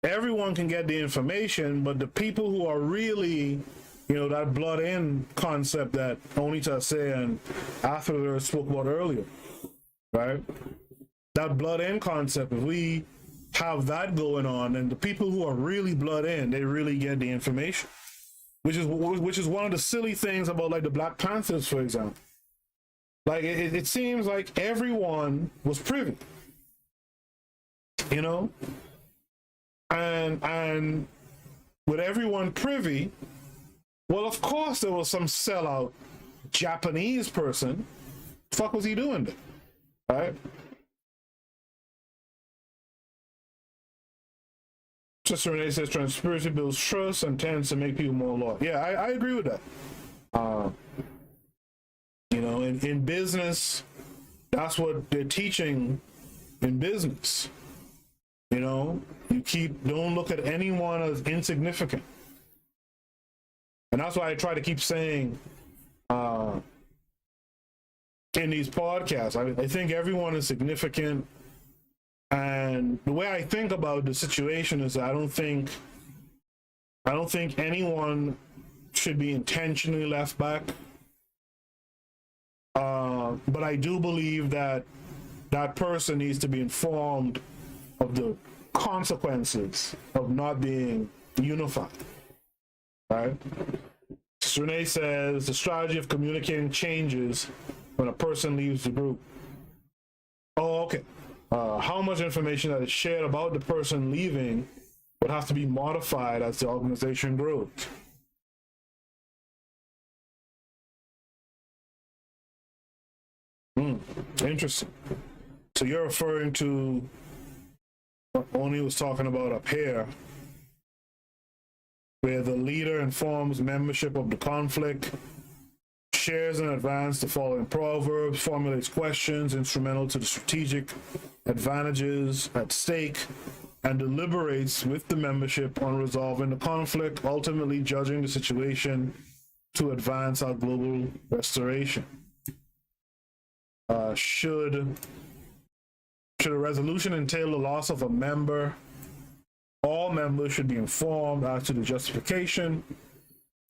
Everyone can get the information, but the people who are really, you know, that blood in concept that Onita said and Arthur spoke about earlier, right? That blood in concept, if we have that going on, and the people who are really blood in, they really get the information, which is one of the silly things about like the Black Panthers, for example. Like it seems like everyone was privy, you know, and with everyone privy, well, of course there was some sellout Japanese person. The fuck was he doing there, right? Sister Renee says transparency builds trust and tends to make people more loyal. Yeah, I agree with that. You know, in business, that's what they're teaching in business. You know, don't look at anyone as insignificant. And that's why I try to keep saying in these podcasts, I think everyone is significant. And the way I think about the situation is I don't think anyone should be intentionally left back. But I do believe that that person needs to be informed of the consequences of not being unified, right? Renee says the strategy of communicating changes when a person leaves the group. Oh, okay. How much information that is shared about the person leaving would have to be modified as the organization grows. Interesting. So you're referring to what Oni was talking about up here, where the leader informs membership of the conflict, shares in advance the following proverbs, formulates questions instrumental to the strategic advantages at stake, and deliberates with the membership on resolving the conflict, ultimately judging the situation to advance our global restoration. Should a resolution entail the loss of a member, all members should be informed as to the justification,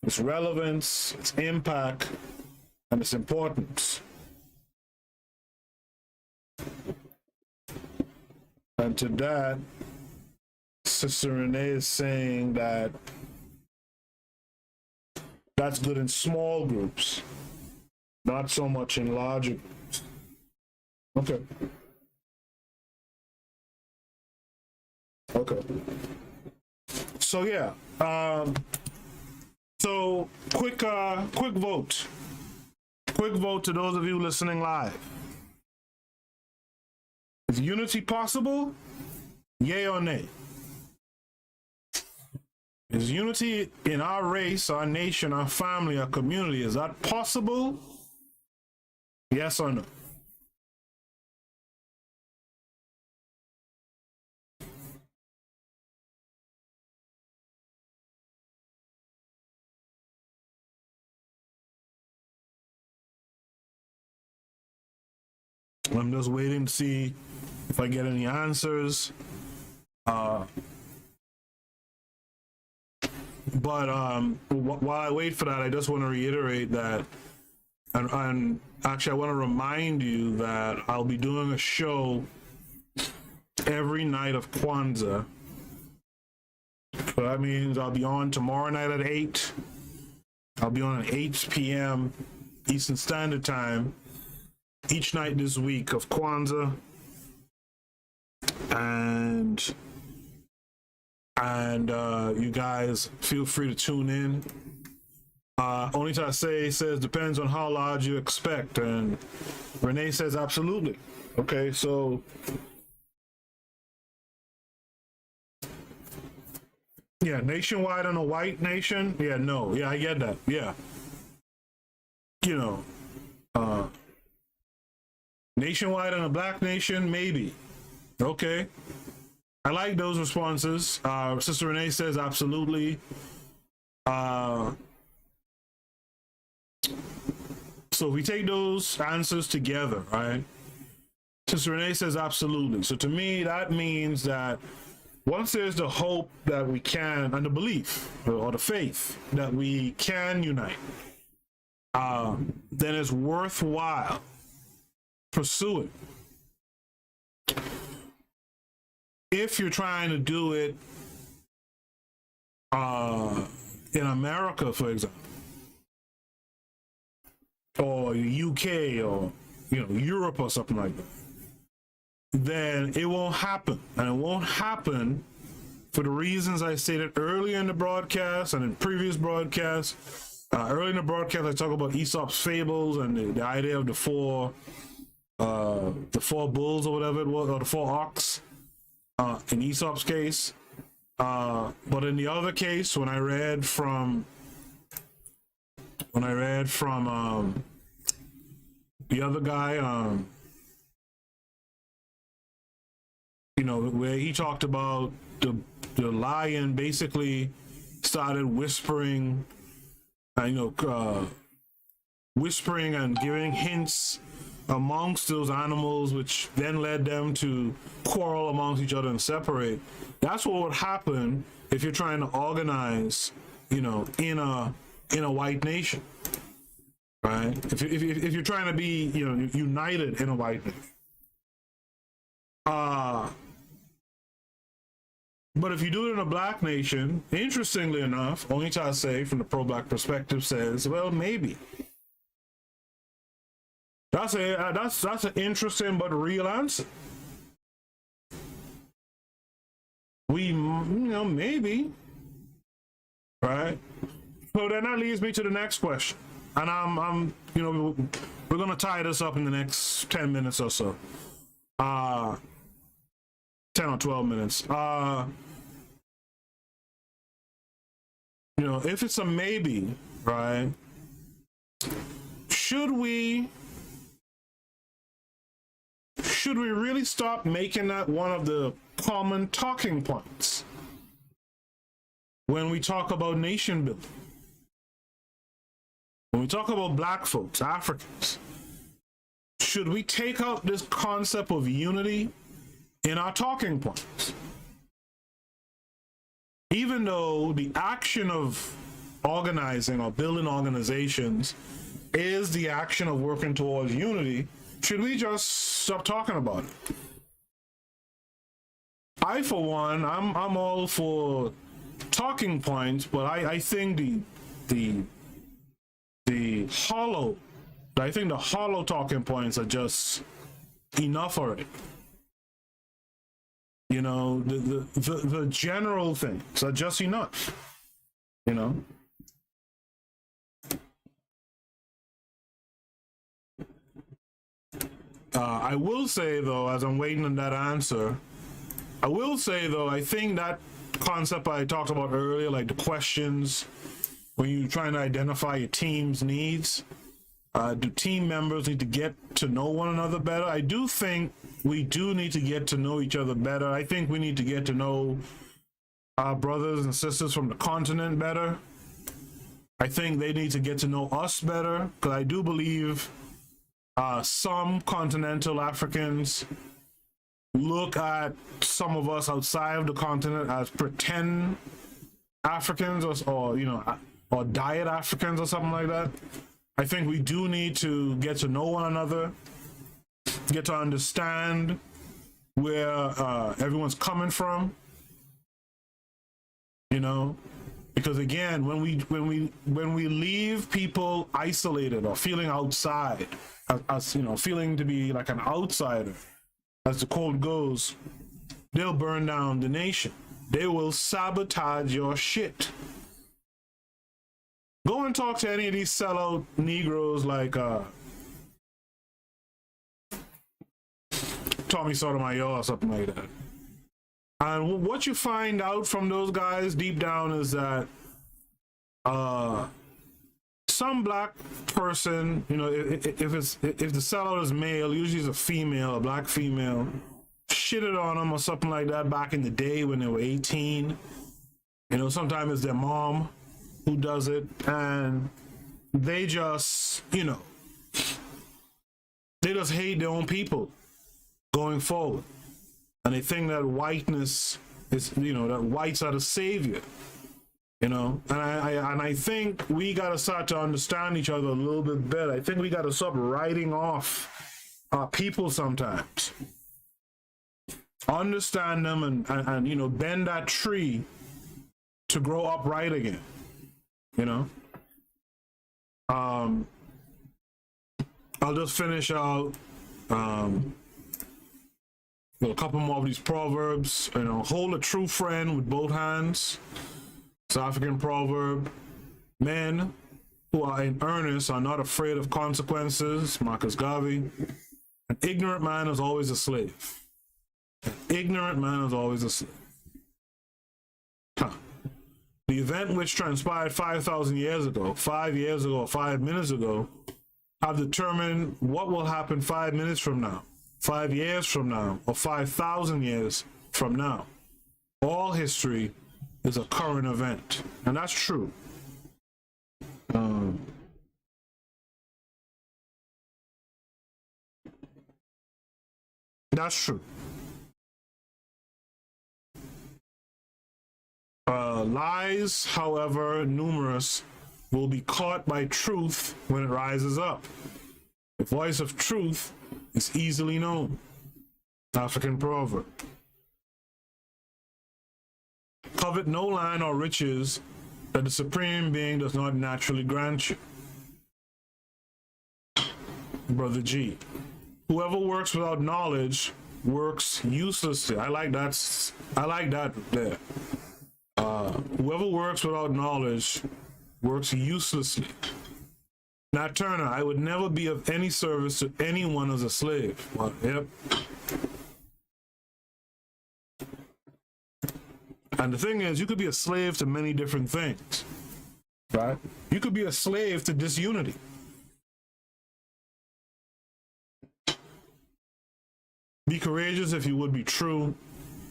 its relevance, its impact, and its importance. And to that, Sister Renee is saying that that's good in small groups, not so much in larger groups. Okay. Okay. So yeah. So quick vote. Quick vote to those of you listening live. Is unity possible? Yay or nay? Is unity in our race, our nation, our family, our community, is that possible? Yes or no? I'm just waiting to see if I get any answers. But while I wait for that, I just want to reiterate that, and actually I want to remind you that I'll be doing a show every night of Kwanzaa. So that means I'll be on tomorrow night at 8. I'll be on at 8 p.m. Eastern Standard Time each night this week of Kwanzaa. And you guys feel free to tune in. Only thing I say says depends on how large you expect, and Renee says absolutely. Okay, so yeah, nationwide on a white nation. Yeah, no, yeah, I get that. Yeah, you know, nationwide on a black nation, maybe. Okay. I like those responses. Sister Renee says absolutely. So if we take those answers together, right? Sister Renee says absolutely. So to me, that means that once there's the hope that we can, and the belief or the faith that we can unite, then it's worthwhile pursuing. If you're trying to do it in America, for example, or UK, or Europe or something like that, then it won't happen. And it won't happen for the reasons I stated earlier in the broadcast and in previous broadcasts. Early in the broadcast, I talk about Aesop's fables and the idea of the four bulls or whatever it was, or the four ox. In Aesop's case, but in the other case, when I read from the other guy, where he talked about the lion basically started whispering, whispering and giving hints amongst those animals, which then led them to quarrel amongst each other and separate. That's what would happen if you're trying to organize, in a white nation, right? If you're trying to be, united in a white nation. But if you do it in a black nation, interestingly enough, only to say from the pro-black perspective says, well, maybe. That's an interesting but real answer. Maybe, right? So then that leads me to the next question, and I'm we're gonna tie this up in the next 10 minutes or so, 10 or 12 minutes. If it's a maybe, right? Should we really stop making that one of the common talking points when we talk about nation building? When we talk about black folks, Africans, should we take out this concept of unity in our talking points? Even though the action of organizing or building organizations is the action of working towards unity, should we just stop talking about it? I, for one, I'm all for talking points, but I think the hollow talking points are just enough already. The general things are just enough. I will say, though, as I'm waiting on that answer, I think that concept I talked about earlier, like the questions, when you're trying to identify your team's needs, do team members need to get to know one another better? I do think we do need to get to know each other better. I think we need to get to know our brothers and sisters from the continent better. I think they need to get to know us better, because I do believe Some continental Africans look at some of us outside of the continent as pretend Africans, or or diet Africans or something like that. I think we do need to get to know one another, get to understand where everyone's coming from, because again, when we leave people isolated or feeling outside, as feeling to be like an outsider, as the quote goes, they'll burn down the nation. They will sabotage your shit. Go and talk to any of these sellout Negroes like Tommy Sotomayor or something like that. And what you find out from those guys deep down is that some black person, if the sellout is male, usually it's a female, a black female, shitted on them or something like that back in the day when they were 18. Sometimes it's their mom who does it, and they just, they just hate their own people going forward. And they think that whiteness is, that whites are the savior, and I think we got to start to understand each other a little bit better. I think we got to stop writing off our people sometimes. Understand them and bend that tree to grow upright again. I'll just finish out a couple more of these proverbs. Hold a true friend with both hands. It's an African proverb. Men who are in earnest are not afraid of consequences. Marcus Garvey. An ignorant man is always a slave. An ignorant man is always a slave. The event which transpired 5,000 years ago, 5 years ago, 5 minutes ago, have determined what will happen 5 minutes from now, 5 years from now, or 5,000 years from now. All history is a current event, and that's true. That's true. Lies, however numerous, will be caught by truth when it rises up. The voice of truth is easily known. African proverb. Covet no land or riches that the Supreme Being does not naturally grant you. Brother G. Whoever works without knowledge works uselessly. I like that there. Whoever works without knowledge works uselessly. Nat Turner, I would never be of any service to anyone as a slave. Well, yep. And the thing is, you could be a slave to many different things, right? You could be a slave to disunity. Be courageous if you would be true.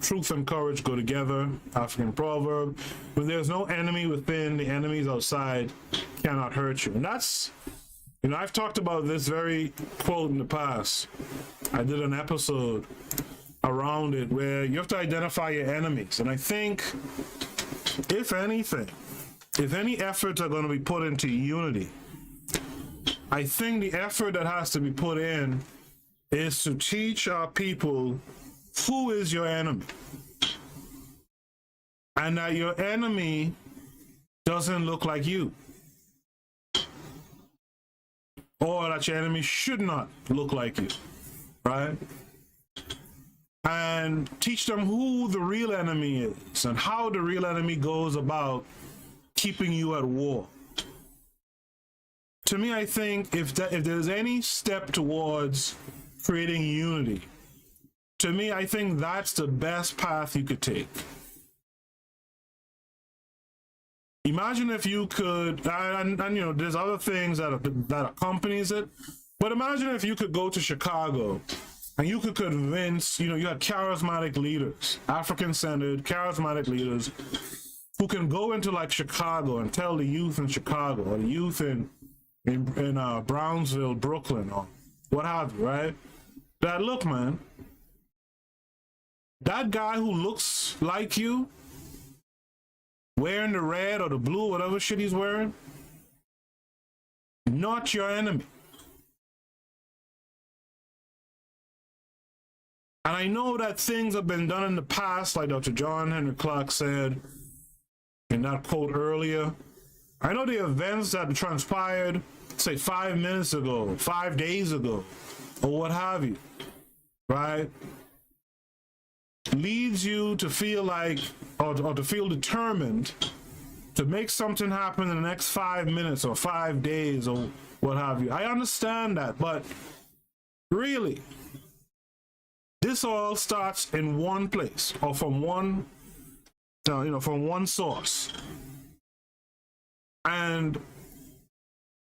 Truth and courage go together. African proverb. When there's no enemy within, the enemies outside cannot hurt you. And that's, I've talked about this very quote in the past. I did an episode around it where you have to identify your enemies. And I think, if anything, if any efforts are going to be put into unity, I think the effort that has to be put in is to teach our people who is your enemy, and that your enemy doesn't look like you, or that your enemy should not look like you, right? And teach them who the real enemy is and how the real enemy goes about keeping you at war. To me, I think if there's any step towards creating unity, to me, I think that's the best path you could take. Imagine if you could, and there's other things that accompanies it, but imagine if you could go to Chicago and you could convince, you had charismatic leaders, African-centered, charismatic leaders, who can go into like Chicago and tell the youth in Chicago or the youth in Brownsville, Brooklyn, or what have you, right? That, look, man, that guy who looks like you, wearing the red or the blue, whatever shit he's wearing, not your enemy. And I know that things have been done in the past, like Dr. John Henry Clark said in that quote earlier. I know the events that transpired, say 5 minutes ago, 5 days ago, or what have you, right? Leads you to feel like, or to feel determined to make something happen in the next 5 minutes or 5 days or what have you. I understand that, but really, this all starts in one place or from one, from one source. And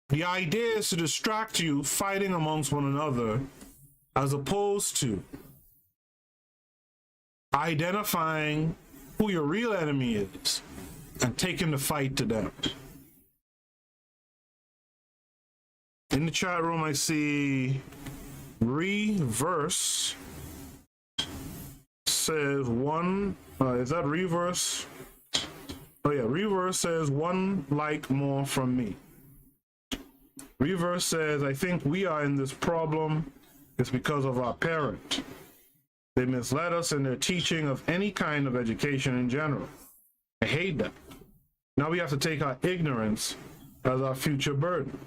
the idea is to distract you fighting amongst one another as opposed to identifying who your real enemy is and taking the fight to them. In the chat room, I see Reverse says one, is that Reverse? Oh yeah, Reverse says one like more from me. Reverse says, I think we are in this problem. It's because of our parent. They misled us in their teaching of any kind of education in general. I hate that. Now we have to take our ignorance as our future burden.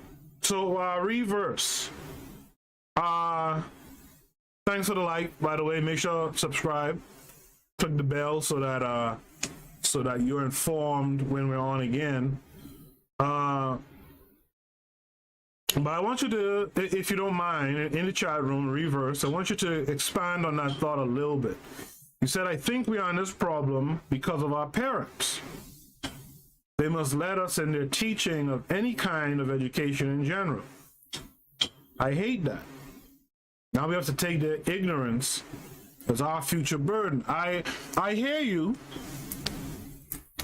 So Reverse, thanks for the like, by the way. Make sure to subscribe, click the bell so that you're informed when we're on again. But I want you to, if you don't mind, in the chat room, Reverse, I want you to expand on that thought a little bit. You said, I think we are in this problem because of our parents. They misled us in their teaching of any kind of education in general. I hate that. Now we have to take their ignorance as our future burden. I hear you,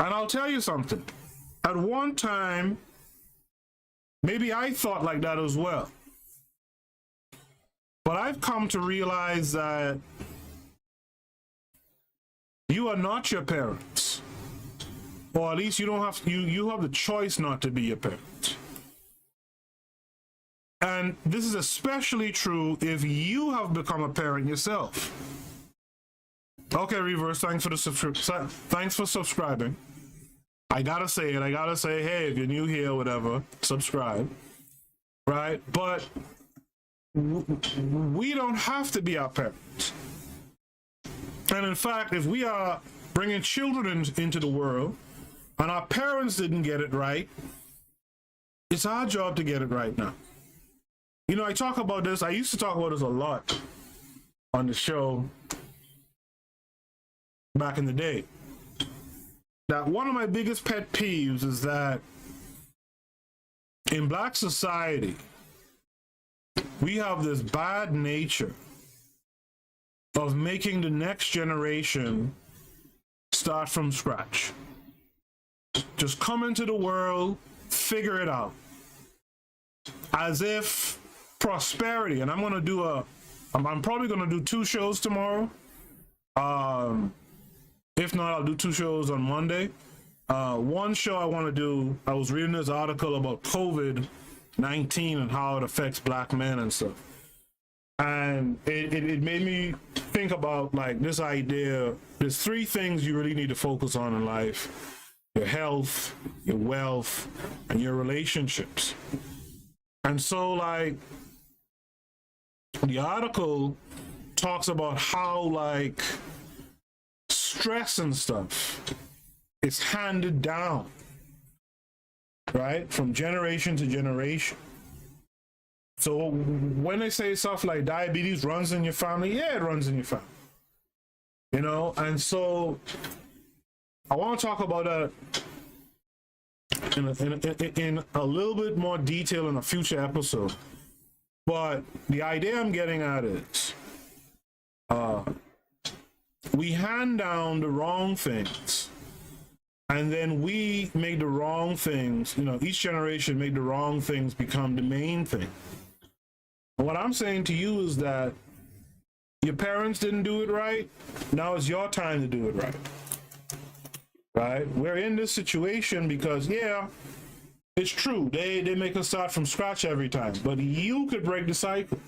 and I'll tell you something. At one time, maybe I thought like that as well. But I've come to realize that you are not your parents. Or at least you don't have you have the choice not to be your parent. And this is especially true if you have become a parent yourself. Okay, Reverse, thanks for subscribing. I gotta say it. I gotta say, hey, if you're new here, whatever, subscribe, right? But we don't have to be our parents. And in fact, if we are bringing children into the world and our parents didn't get it right, it's our job to get it right now. You know, I talk about this. I used to talk about this a lot on the show back in the day. That one of my biggest pet peeves is that in Black society, we have this bad nature of making the next generation start from scratch. Just come into the world, figure it out. As if prosperity, and I'm probably gonna do 2 shows tomorrow. If not, I'll do 2 shows on Monday. One show I want to do, I was reading this article about COVID-19 and how it affects Black men and stuff. And it made me think about like this idea. There's 3 things you really need to focus on in life: your health, your wealth, and your relationships. And so like the article talks about how like stress and stuff is handed down, right, from generation to generation. So when they say stuff like diabetes runs in your family, yeah, it runs in your family, you know. And so I want to talk about that in a little bit more detail in a future episode. But the idea I'm getting at is we hand down the wrong things, and then we make the wrong things, you know, each generation make the wrong things become the main thing. What I'm saying to you is that your parents didn't do it right. Now it's your time to do it right. Right? We're in this situation because, yeah, it's true. They make us start from scratch every time. But you could break the cycle.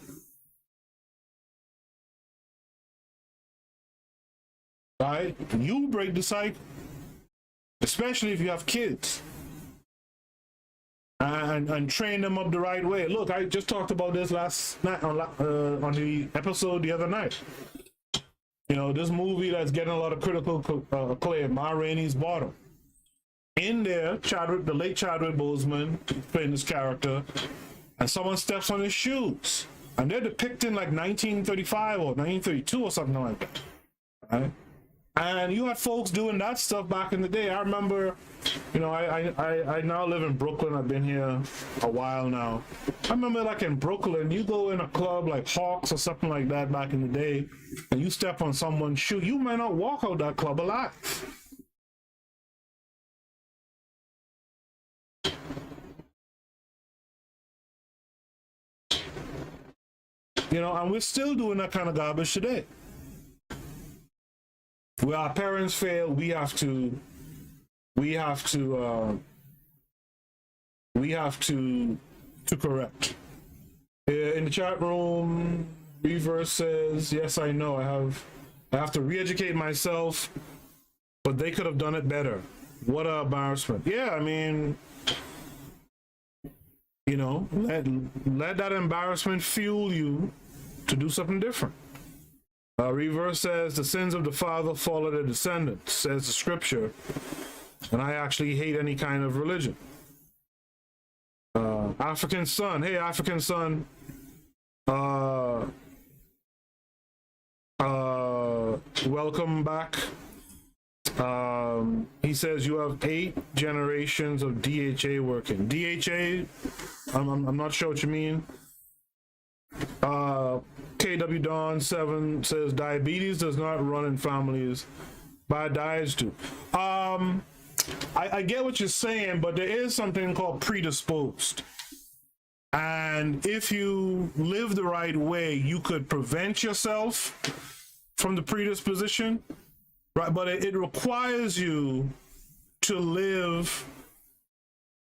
Right? You break the cycle. Especially if you have kids. And train them up the right way. Look, I just talked about this last night on the episode the other night. You know, this movie that's getting a lot of critical acclaim, Ma Rainey's Bottom. In there, the late Chadwick Boseman playing this character, and someone steps on his shoes, and they're depicting like 1935 or 1932 or something like that, right? And you had folks doing that stuff back in the day. I remember, you know, I now live in Brooklyn. I've been here a while now. I remember like in Brooklyn, you go in a club like Hawks or something like that back in the day, and you step on someone's shoe, you might not walk out that club alive. You know, and we're still doing that kind of garbage today. Where our parents fail, we have to correct. In the chat room, Reverse says, yes, I know, I have to re-educate myself, but they could have done it better. What an embarrassment. Yeah, I mean, you know, let that embarrassment fuel you to do something different. Reverse says, the sins of the father follow the descendants, says the scripture, and I actually hate any kind of religion. African Son, hey African Son, welcome back. He says you have 8 generations of DHA working. DHA, I'm not sure what you mean. KW Dawn 7 says diabetes does not run in families, bad diets do. I get what you're saying, but there is something called predisposed. And if you live the right way, you could prevent yourself from the predisposition, right? But it requires you to live,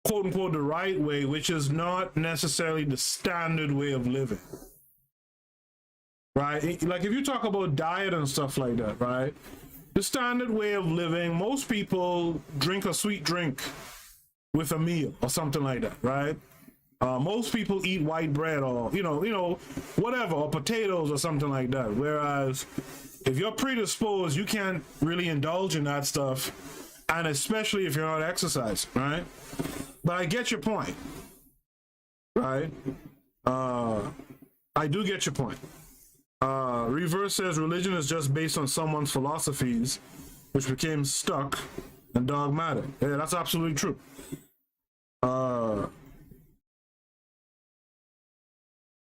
quote unquote, the right way, which is not necessarily the standard way of living. Right? Like if you talk about diet and stuff like that, right? The standard way of living, most people drink a sweet drink with a meal or something like that, right? Most people eat white bread or, you know, whatever, or potatoes or something like that. Whereas if you're predisposed, you can't really indulge in that stuff. And especially if you're not exercising, right? But I get your point, right? I do get your point. Reverse says religion is just based on someone's philosophies, which became stuck and dogmatic. Yeah, that's absolutely true.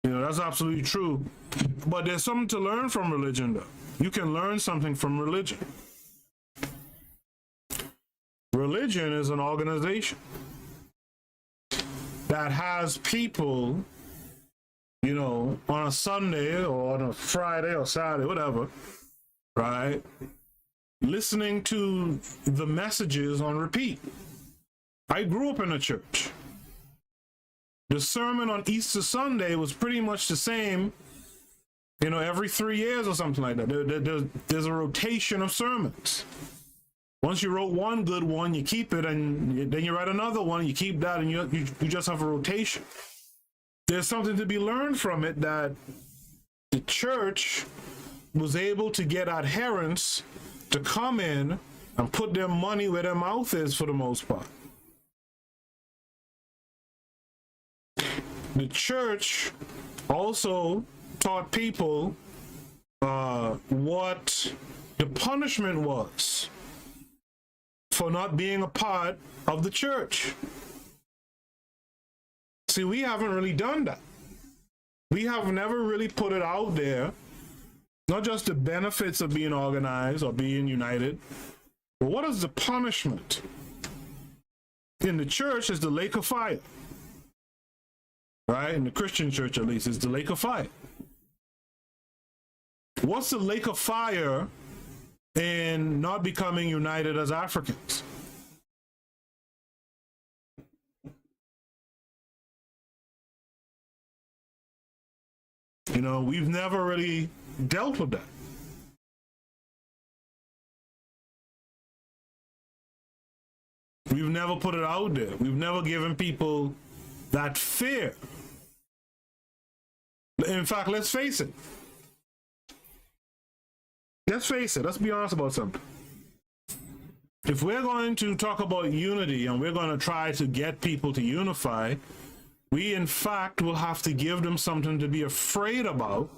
You know, that's absolutely true. But there's something to learn from religion, though. You can learn something from religion. Religion is an organization that has people, you know, on a Sunday or on a Friday or Saturday, whatever, right? Listening to the messages on repeat. I grew up in a church. The sermon on Easter Sunday was pretty much the same, you know, every 3 years or something like that. There's a rotation of sermons. Once you wrote one good one, you keep it, and then you write another one, you keep that, and you just have a rotation. There's something to be learned from it, that the church was able to get adherents to come in and put their money where their mouth is for the most part. The church also taught people what the punishment was for not being a part of the church. See, we haven't really done that. We have never really put it out there, not just the benefits of being organized or being united, but what is the punishment? In the church is the lake of fire. right? In the Christian church, at least, is the lake of fire. What's the lake of fire in not becoming united as Africans? You know, we've never really dealt with that. We've never put it out there. We've never given people that fear. In fact, let's face it. Let's be honest about something. If we're going to talk about unity and we're going to try to get people to unify, we in fact will have to give them something to be afraid about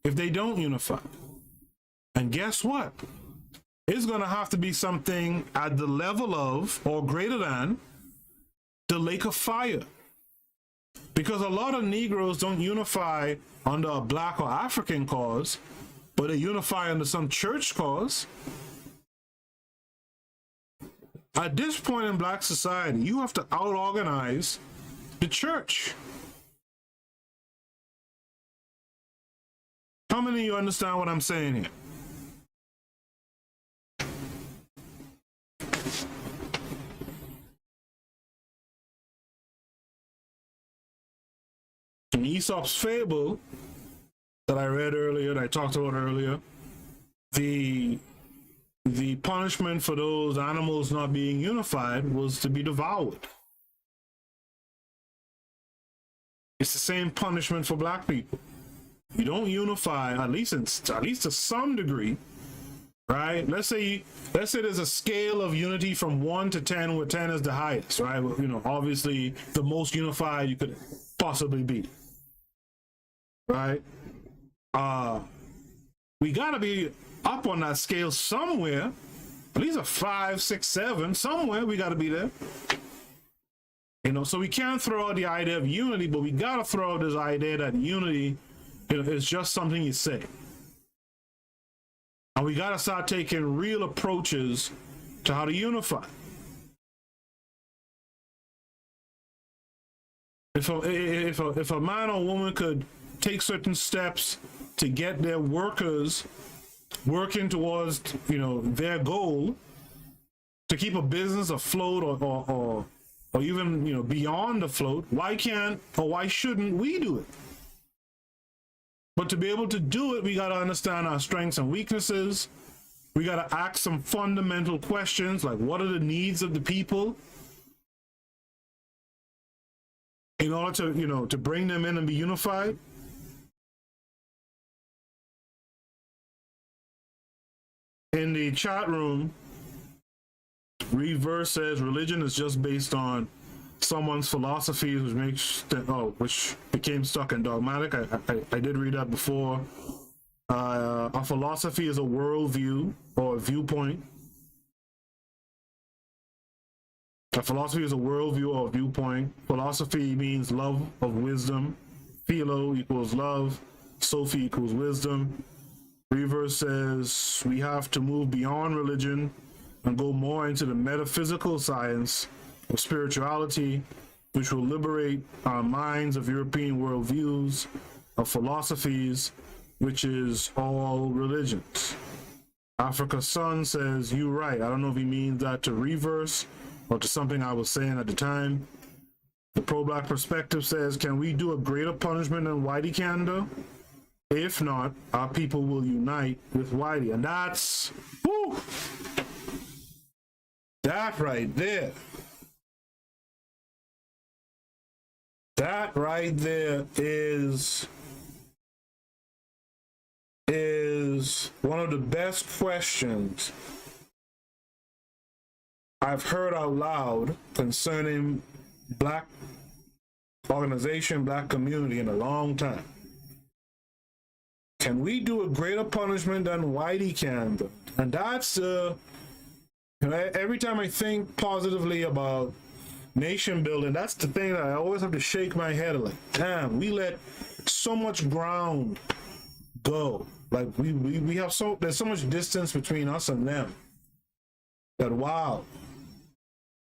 if they don't unify. And guess what? It's going to have to be something at the level of or greater than the lake of fire. Because a lot of Negroes don't unify under a black or African cause, but they unify under some church cause. At this point in black society, you have to out-organize the church. How many of you understand what I'm saying here? In Aesop's fable that I read earlier, that I talked about earlier, the punishment for those animals not being unified was to be devoured. It's the same punishment for black people. You don't unify, at least to some degree, right? Let's say there's a scale of unity from 1 to 10, where 10 is the highest, right? You know, obviously the most unified you could possibly be, right? We gotta be up on that scale somewhere, at least a 5, 6, 7, somewhere we gotta be there. You know, so we can't throw out the idea of unity, but we gotta throw out this idea that unity, you know, is just something you say. And we gotta start taking real approaches to how to unify. If a man or woman could take certain steps to get their workers working towards, you know, their goal, to keep a business afloat or even, you know, beyond afloat, why can't or why shouldn't we do it? But to be able to do it, we got to understand our strengths and weaknesses. We got to ask some fundamental questions like, what are the needs of the people, in order to, you know, to bring them in and be unified. In the chat room, Reverse says religion is just based on someone's philosophies, which became stuck and dogmatic. I did read that before. A philosophy is a worldview or a viewpoint. A philosophy is a worldview or a viewpoint. Philosophy means love of wisdom. Philo equals love. Sophie equals wisdom. Reverse says we have to move beyond religion and go more into the metaphysical science of spirituality, which will liberate our minds of European worldviews, of philosophies, which is all religions. Africa Sun says, you're right. I don't know if he means that to Reverse or to something I was saying at the time. The Pro-Black Perspective says, can we do a greater punishment than Whitey Canada? If not, our people will unite with Whitey. And that's, whew, that right there. That right there is one of the best questions I've heard out loud concerning black organization, black community in a long time. Can we do a greater punishment than Whitey Canada? And that's every time I think positively about nation building, that's the thing that I always have to shake my head like, damn, we let so much ground go. Like we have there's so much distance between us and them that, wow,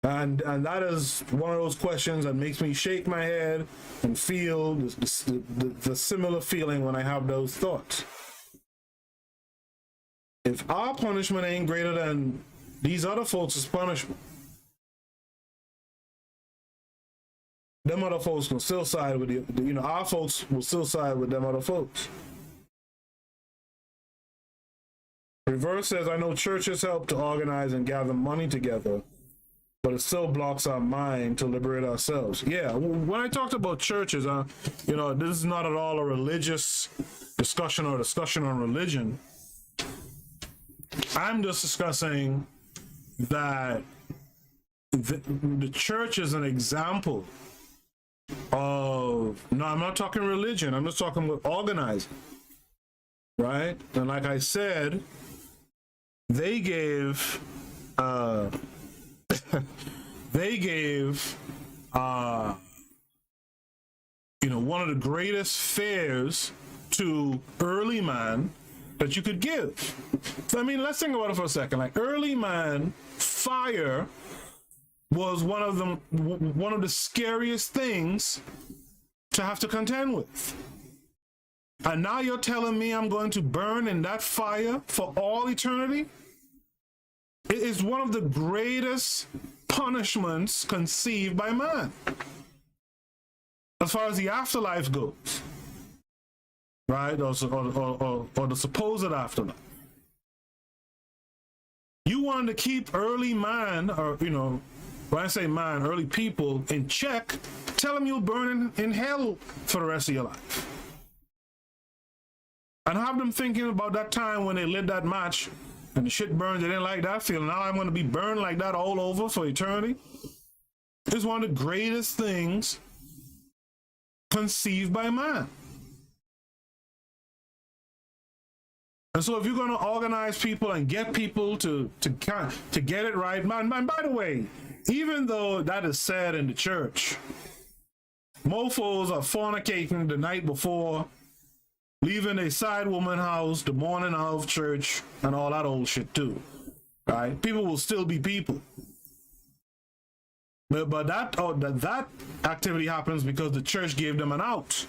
And that is one of those questions that makes me shake my head and feel the similar feeling when I have those thoughts. If our punishment ain't greater than these other folks' punishment, them other folks will still side with our folks will still side with them other folks. Reverse says, I know churches help to organize and gather money together, but it still blocks our mind to liberate ourselves. Yeah, when I talked about churches, this is not at all a religious discussion or discussion on religion. I'm just discussing that the church is an example of, no, I'm not talking religion, I'm just talking about organizing, right? And like I said, they gave one of the greatest fares to early man that you could give. So I mean, let's think about it for a second. Like early man, fire was one of the scariest things to have to contend with. And now you're telling me I'm going to burn in that fire for all eternity? It is one of the greatest punishments conceived by man, as far as the afterlife goes, right? Or the supposed afterlife. You wanted to keep early man, or when I say man, early people in check, tell them you'll burn in hell for the rest of your life. And have them thinking about that time when they lit that match and the shit burned, they didn't like that feeling. Now I'm going to be burned like that all over for eternity. It's one of the greatest things conceived by man. And so if you're going to organize people and get people to get it right, man, by the way, even though that is said in the church, mofos are fornicating the night before, leaving a side woman house the morning of church, and all that old shit too, right? People will still be people. But that activity happens because the church gave them an out.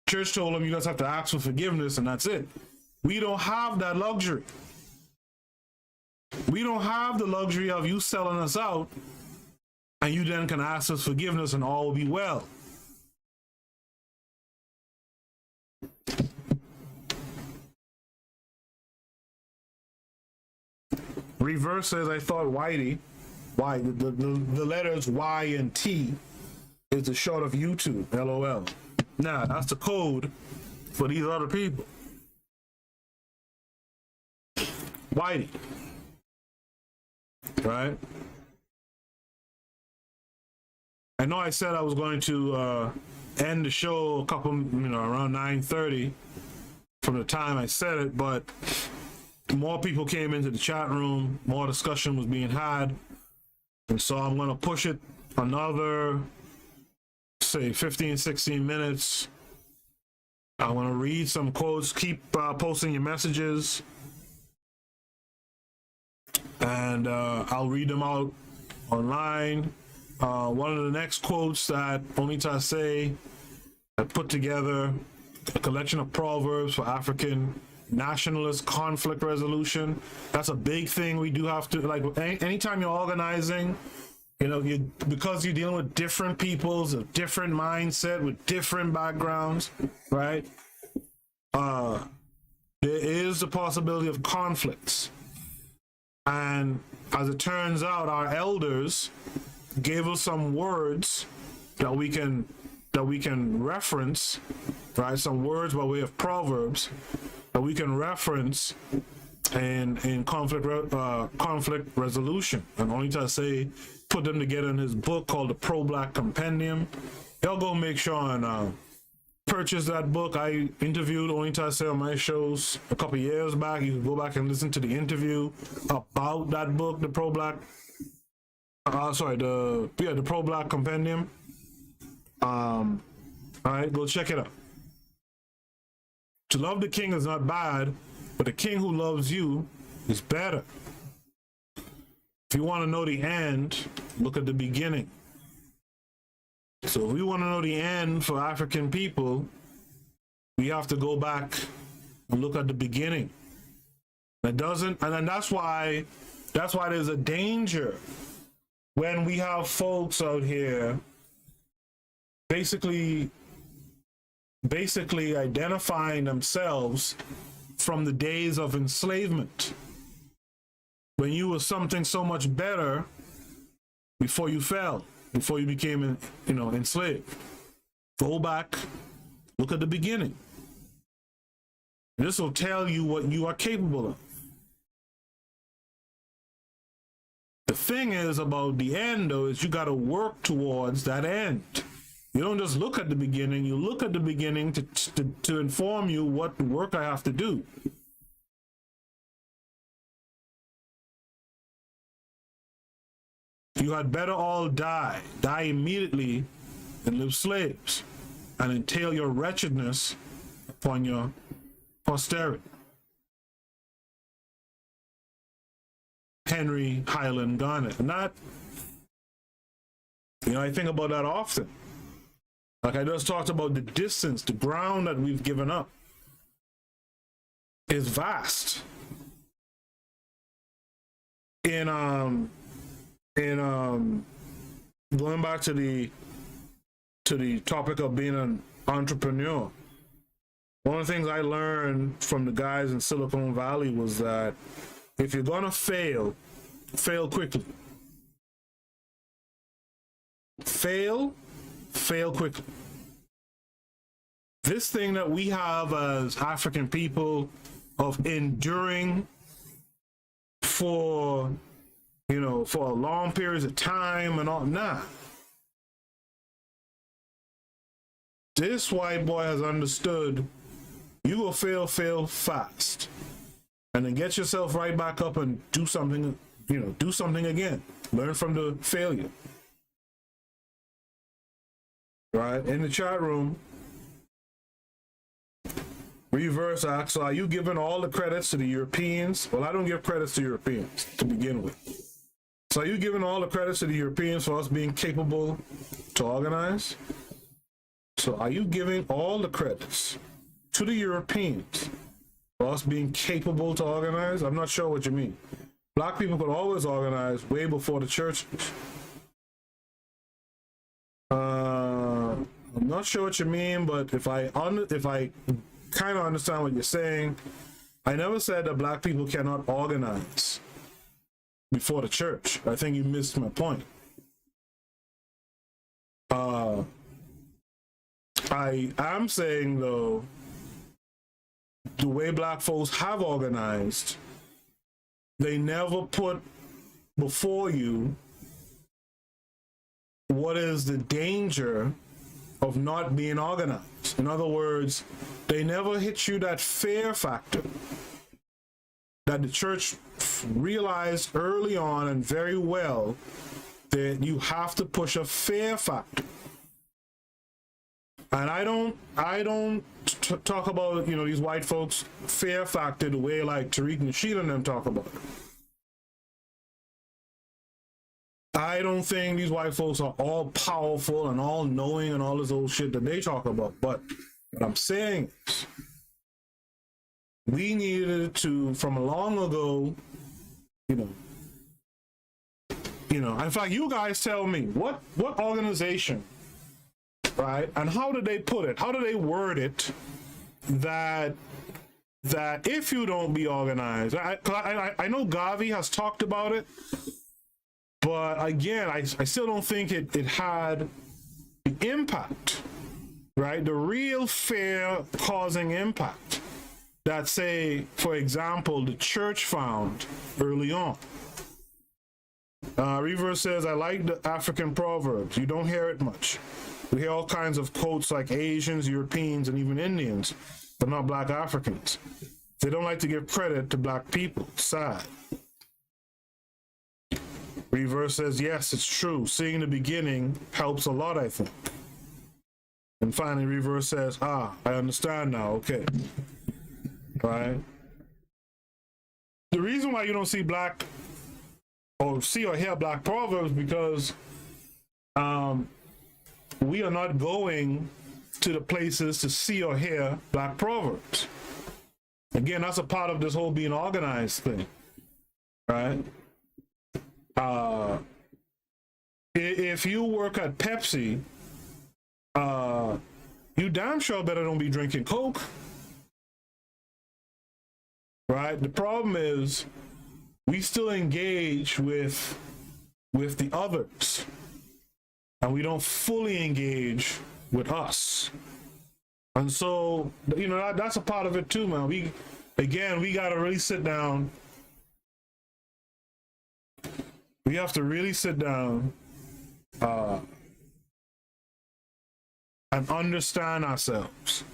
Church told them you guys have to ask for forgiveness and that's it. We don't have that luxury. We don't have the luxury of you selling us out and you then can ask us forgiveness and all will be well. Reverse says, I thought Whitey, the letters Y and T is the short of YouTube, LOL. Nah, that's the code for these other people. Whitey. Right? I know I said I was going to end the show a couple, around 9:30 from the time I said it, but more people came into the chat room, more discussion was being had, and so I'm going to push it another, say, 15, 16 minutes. I want to read some quotes. Keep posting your messages, and I'll read them out online. One of the next quotes that Onita Say had put together, a collection of proverbs for African nationalist conflict resolution. That's a big thing. We do have to, like, anytime you're organizing, because you're dealing with different peoples of different mindset with different backgrounds, right? There is the possibility of conflicts. And as it turns out, our elders gave us some words that we can reference, right? Some words by way of proverbs that we can reference in conflict resolution. And Onita Say put them together in his book called the Pro-Black Compendium. Y'all go make sure and purchase that book. I interviewed Onita Say on my shows a couple years back. You can go back and listen to the interview about that book, the Pro-Black. The Pro-Black Compendium. All right, go check it out. To love the king is not bad, but the king who loves you is better. If you want to know the end, look at the beginning. So if we want to know the end for African people, we have to go back and look at the beginning. That doesn't, and then that's why there's a danger when we have folks out here basically identifying themselves from the days of enslavement, when you were something so much better before you fell, before you became, enslaved. Go back, look at the beginning. This will tell you what you are capable of. The thing is about the end, though, is you got to work towards that end. You don't just look at the beginning. You look at the beginning to inform you what work I have to do. You had better all die immediately than live slaves and entail your wretchedness upon your posterity. Henry Highland Garnet. And that, I think about that often. Like I just talked about the distance, the ground that we've given up is vast. Going back to the topic of being an entrepreneur, one of the things I learned from the guys in Silicon Valley was that if you're gonna fail quickly. Fail quickly. This thing that we have as African people of enduring for a long periods of time and all, this white boy has understood you will fail fast. And then get yourself right back up and do something again. Learn from the failure. Right? In the chat room, Reverse asks, so are you giving all the credits to the Europeans? Well, I don't give credits to Europeans to begin with. So are you giving all the credits to the Europeans for us being capable to organize? So are you giving all the credits to the Europeans for us being capable to organize? I'm not sure what you mean. Black people could always organize way before the churches. I'm not sure what you mean, but if I kind of understand what you're saying, I never said that black people cannot organize before the church. I think you missed my point. I am saying, though, the way black folks have organized, they never put before you what is the danger of not being organized. In other words, they never hit you that fear factor that the church realized early on and very well, that you have to push a fear factor. And I don't talk about, these white folks fear factor the way like Tariq Nasheed and them talk about it. I don't think these white folks are all powerful and all knowing and all this old shit that they talk about. But what I'm saying is, we needed to, from long ago, in fact, you guys tell me what organization, right? And how did they put it? How do they word it that if you don't be organized, I know Gavi has talked about it, but again, I still don't think it had the impact, right? The real fear causing impact that, say, for example, the church found early on. Reverse says, I like the African proverbs. You don't hear it much. We hear all kinds of quotes like Asians, Europeans, and even Indians, but not black Africans. They don't like to give credit to black people. Sad. Reverse says, yes, it's true. Seeing the beginning helps a lot, I think. And finally, Reverse says, I understand now. Okay. Right? The reason why you don't see black or see or hear black proverbs because we are not going to the places to see or hear black proverbs. Again, that's a part of this whole being organized thing, right? If you work at Pepsi, you damn sure better don't be drinking Coke, right? The problem is we still engage with the others, and we don't fully engage with us. And so, you know, that's a part of it too, man. We got to really sit down. We have to really sit down and understand ourselves.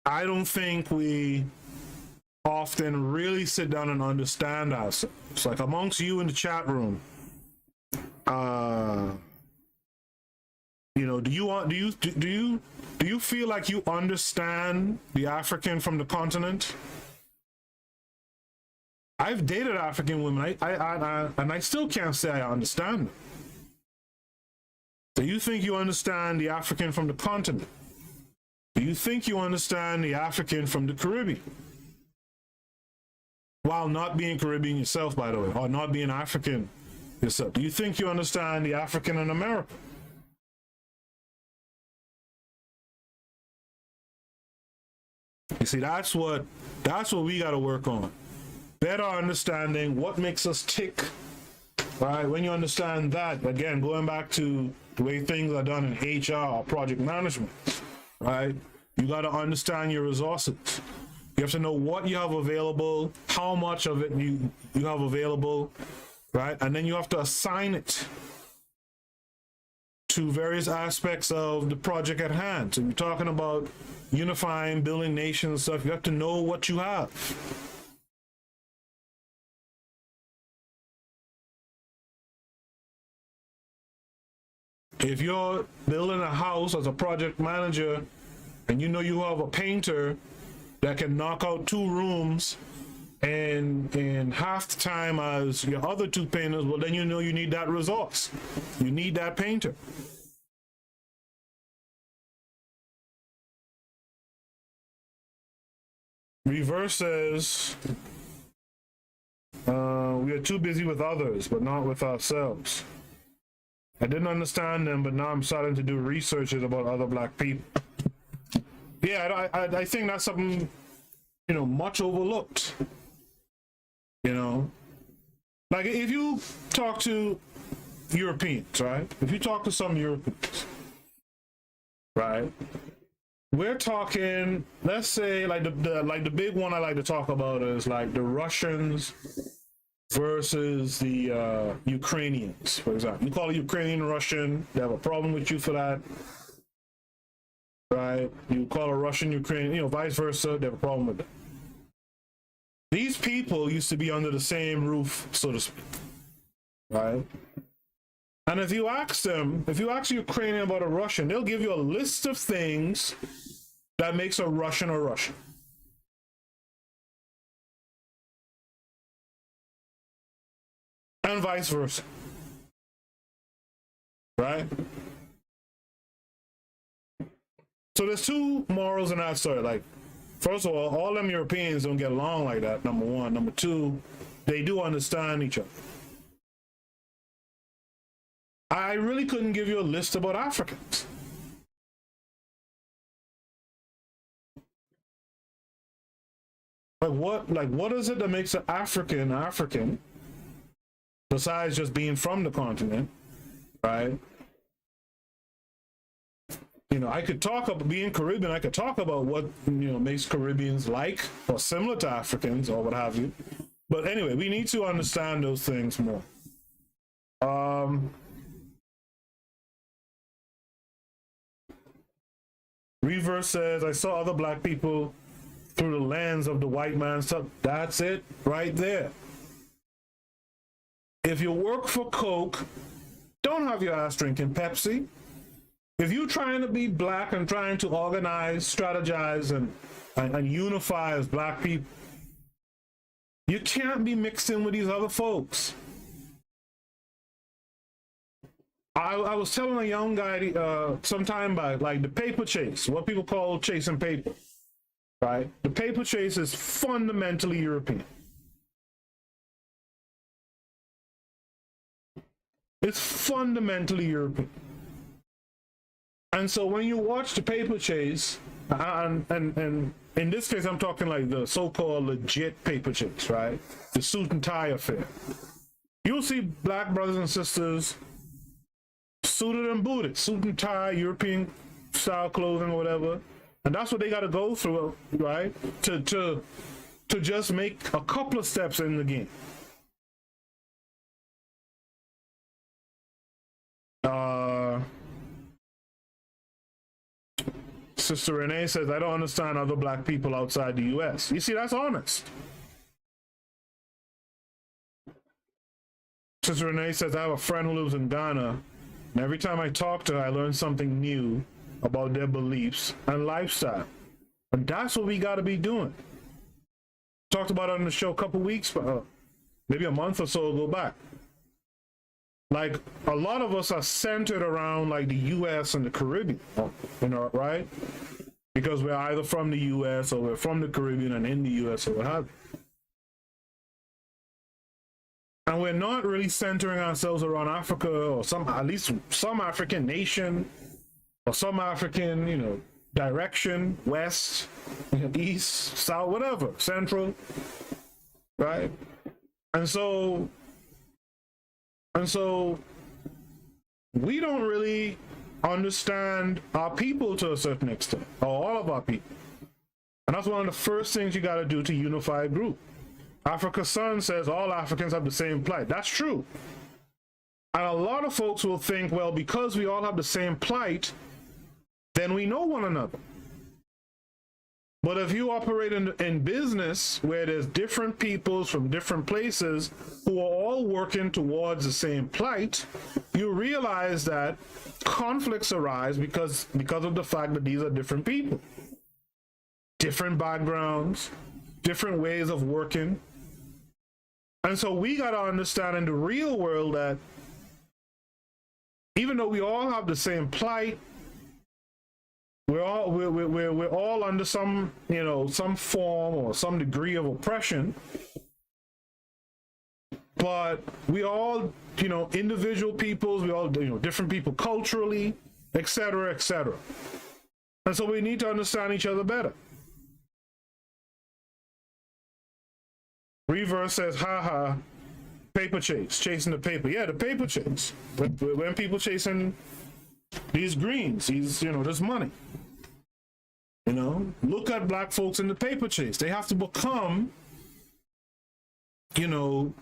I don't think we often really sit down and understand ourselves. Like amongst you in the chat room, you know, do you feel like you understand the African from the continent? I've dated African women, and I still can't say I understand them. Do you think you understand the African from the continent? Do you think you understand the African from the Caribbean? While not being Caribbean yourself, by the way, or not being African yourself. Do you think you understand the African in America? You see, that's what we got to work on. Better understanding what makes us tick, right? When you understand that, again, going back to the way things are done in HR or project management, right? You got to understand your resources. You have to know what you have available, how much of it you have available, right? And then you have to assign it to various aspects of the project at hand. So you're talking about unifying, building nations stuff. You have to know what you have. If you're building a house as a project manager and you know you have a painter that can knock out 2 rooms in half the time as your other 2 painters, well, then you know you need that resource. You need that painter. Reverse says, we are too busy with others, but not with ourselves. I didn't understand them, but now I'm starting to do researches about other black people. Yeah, I think that's something, you know, much overlooked. You know, like if you talk to Europeans, right? If you talk to some Europeans, right? We're talking, let's say, like the big one I like to talk about is like the Russians versus the Ukrainians, for example. You call a Ukrainian Russian, they have a problem with you for that, right? You call a Russian Ukrainian, you know, vice versa, they have a problem with that. These people used to be under the same roof, so to speak, right? And if you ask a Ukrainian about a Russian, they'll give you a list of things that makes a Russian a Russian. And vice versa, right? So there's 2 morals in that story. Like, first of all them Europeans don't get along like that, number 1. Number 2, they do understand each other. I really couldn't give you a list about Africans. Like what is it that makes an African, besides just being from the continent, right? You know, I could talk about being Caribbean, I could talk about what, you know, makes Caribbeans like or similar to Africans or what have you. But anyway, we need to understand those things more. Reverse says, I saw other black people through the lens of the white man's stuff. That's it right there. If you work for Coke, don't have your ass drinking Pepsi. If you're trying to be black and trying to organize, strategize, and unify as black people, you can't be mixed in with these other folks. I was telling a young guy some time back, like the paper chase, what people call chasing paper, right? The paper chase is fundamentally European. It's fundamentally European. And so when you watch the paper chase, and in this case, I'm talking like the so-called legit paper chase, right? The suit and tie affair. You'll see black brothers and sisters suited and booted, suit and tie, European style clothing or whatever. And that's what they got to go through, right? To just make a couple of steps in the game. Sister Renee says, I don't understand other black people outside the US. You see, that's honest. Sister Renee says, I have a friend who lives in Ghana, and every time I talk to her, I learn something new about their beliefs and lifestyle. And that's what we got to be doing. Talked about it on the show a couple weeks, maybe a month or so ago back. Like, a lot of us are centered around like the US and the Caribbean, you know, right? Because we're either from the US or we're from the Caribbean and in the US or what have you. And we're not really centering ourselves around Africa or at least some African nation or some African, you know, direction, west, east, south, whatever, central, right? And so we don't really understand our people to a certain extent, or all of our people. And that's one of the first things you got to do to unify a group. Africa Sun says all Africans have the same plight. That's true. And a lot of folks will think, well, because we all have the same plight, then we know one another. But if you operate in business where there's different peoples from different places who are all working towards the same plight, you realize that conflicts arise because of the fact that these are different people. Different backgrounds, different ways of working. And so we got to understand in the real world that even though we all have the same plight, we're all under some, you know, some form or some degree of oppression, but we all, you know, individual peoples, we all, you know, different people culturally, etc., etc. And so we need to understand each other better. Reverse says, haha, paper chase, chasing the paper. Yeah, the paper chase. When people chasing these greens, these, you know, this money. You know, look at black folks in the paper chase. They have to become, you know,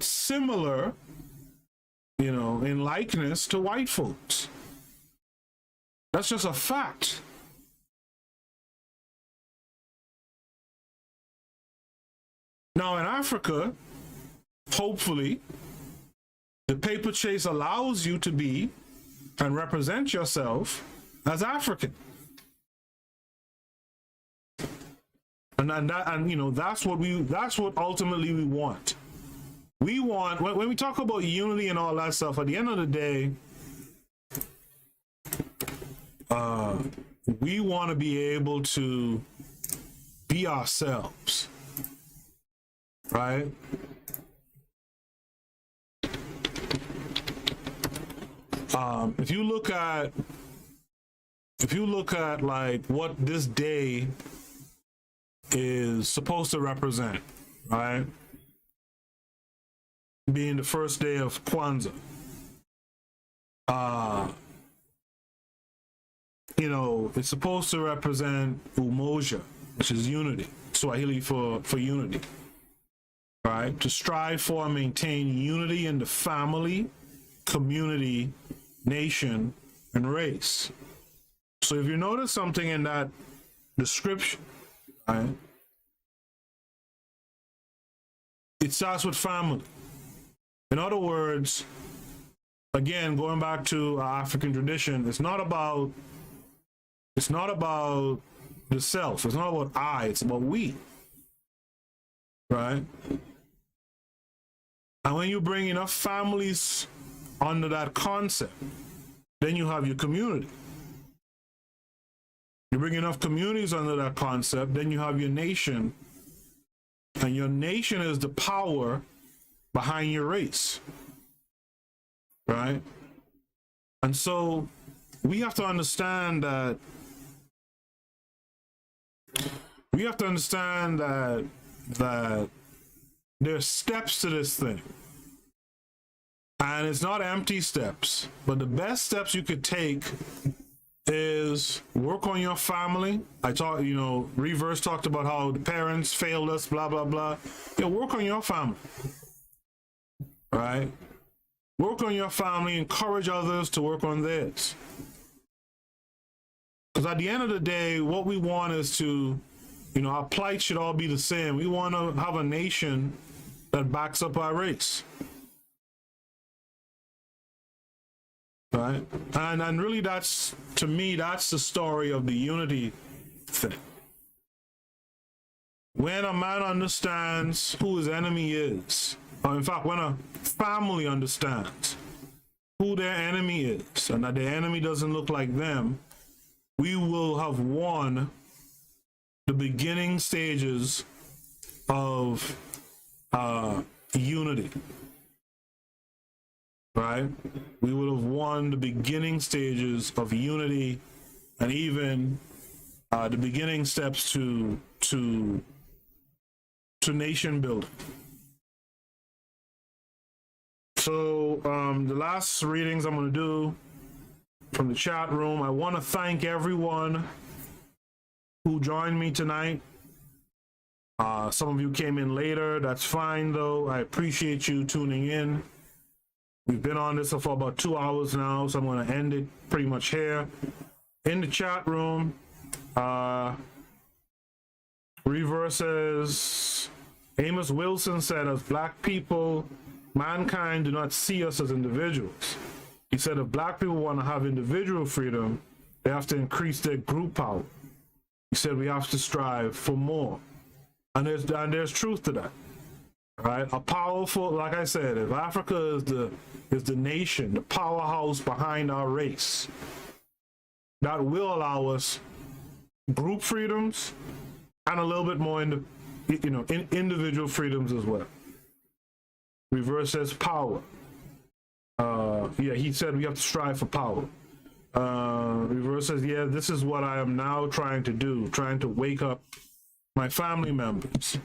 similar, you know, in likeness to white folks. That's just a fact. Now in Africa, hopefully, the paper chase allows you to be and represent yourself as African. And you know, that's what ultimately we want. We want, when we talk about unity and all that stuff, at the end of the day, we want to be able to be ourselves, right? If you look at like what this day is supposed to represent, right? Being the first day of Kwanzaa. You know, it's supposed to represent umoja, which is unity, Swahili for unity, right? To strive for and maintain unity in the family, community, nation, and race. So if you notice something in that description, right, it starts with family. In other words, again, going back to our African tradition, it's not about the self. It's not about I, it's about we. Right? And when you bring enough families under that concept, then you have your community. You bring enough communities under that concept, then you have your nation. And your nation is the power behind your race. Right? And so we have to understand that that there's steps to this thing. And it's not empty steps, but the best steps you could take is work on your family. I talked, Reverse talked about how the parents failed us, blah, blah, blah. Work on your family, right? Work on your family, encourage others to work on theirs. Because at the end of the day, what we want is to, our plight should all be the same. We want to have a nation that backs up our race. Right? And really that's, to me, that's the story of the unity thing. When a man understands who his enemy is, or in fact, when a family understands who their enemy is, and that their enemy doesn't look like them, we will have won the beginning stages of unity. Right? We would have won the beginning stages of unity, and even the beginning steps to nation building. So the last readings I'm going to do from the chat room, I want to thank everyone who joined me tonight. Some of you came in later. That's fine, though. I appreciate you tuning in. We've been on this for about 2 hours now, so I'm going to end it pretty much here. In the chat room, Reverse says, Amos Wilson said, as black people, mankind do not see us as individuals. He said, if black people want to have individual freedom, they have to increase their group power. He said, we have to strive for more. And there's truth to that. Right? A powerful, like I said, if Africa is the nation, the powerhouse behind our race, that will allow us group freedoms and a little bit more individual freedoms as well. Reverse says power. He said we have to strive for power. Reverse says, this is what I am now trying to do, trying to wake up my family members.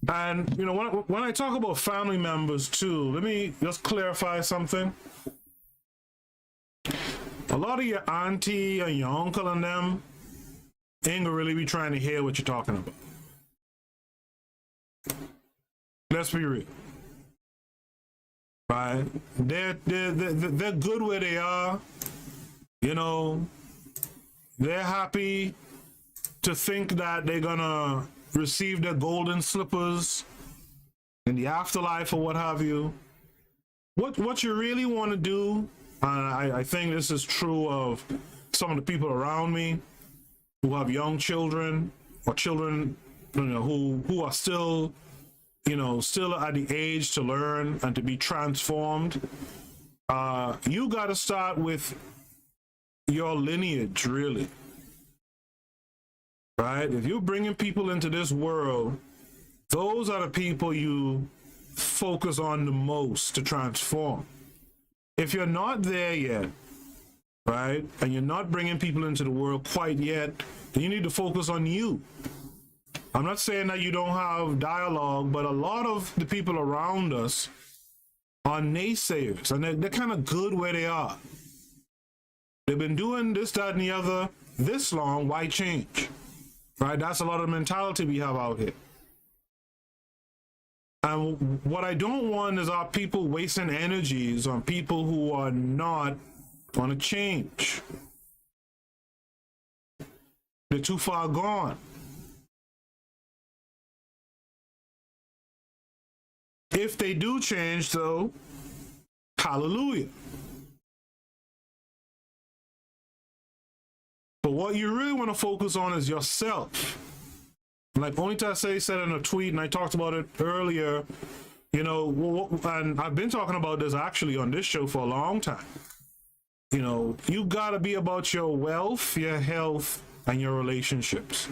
And, when I talk about family members too, let me just clarify something. A lot of your auntie and your uncle and them ain't gonna really be trying to hear what you're talking about. Let's be real. Right? They're good where they are. They're happy to think that they're gonna receive their golden slippers in the afterlife or what have you. What you really want to do, I think this is true of some of the people around me who have young children or children who are still still at the age to learn and to be transformed. You got to start with your lineage, really. Right? If you're bringing people into this world, those are the people you focus on the most to transform. If you're not there yet, right, and you're not bringing people into the world quite yet, then you need to focus on you. I'm not saying that you don't have dialogue, but a lot of the people around us are naysayers, and they're kind of good where they are. They've been doing this, that, and the other this long, why change? Right? That's a lot of the mentality we have out here. And what I don't want is our people wasting energies on people who are not going to change. They're too far gone. If they do change, though, hallelujah. But what you really want to focus on is yourself. Like Onita said in a tweet, and I talked about it earlier, And I've been talking about this actually on this show for a long time. You gotta be about your wealth, your health, and your relationships,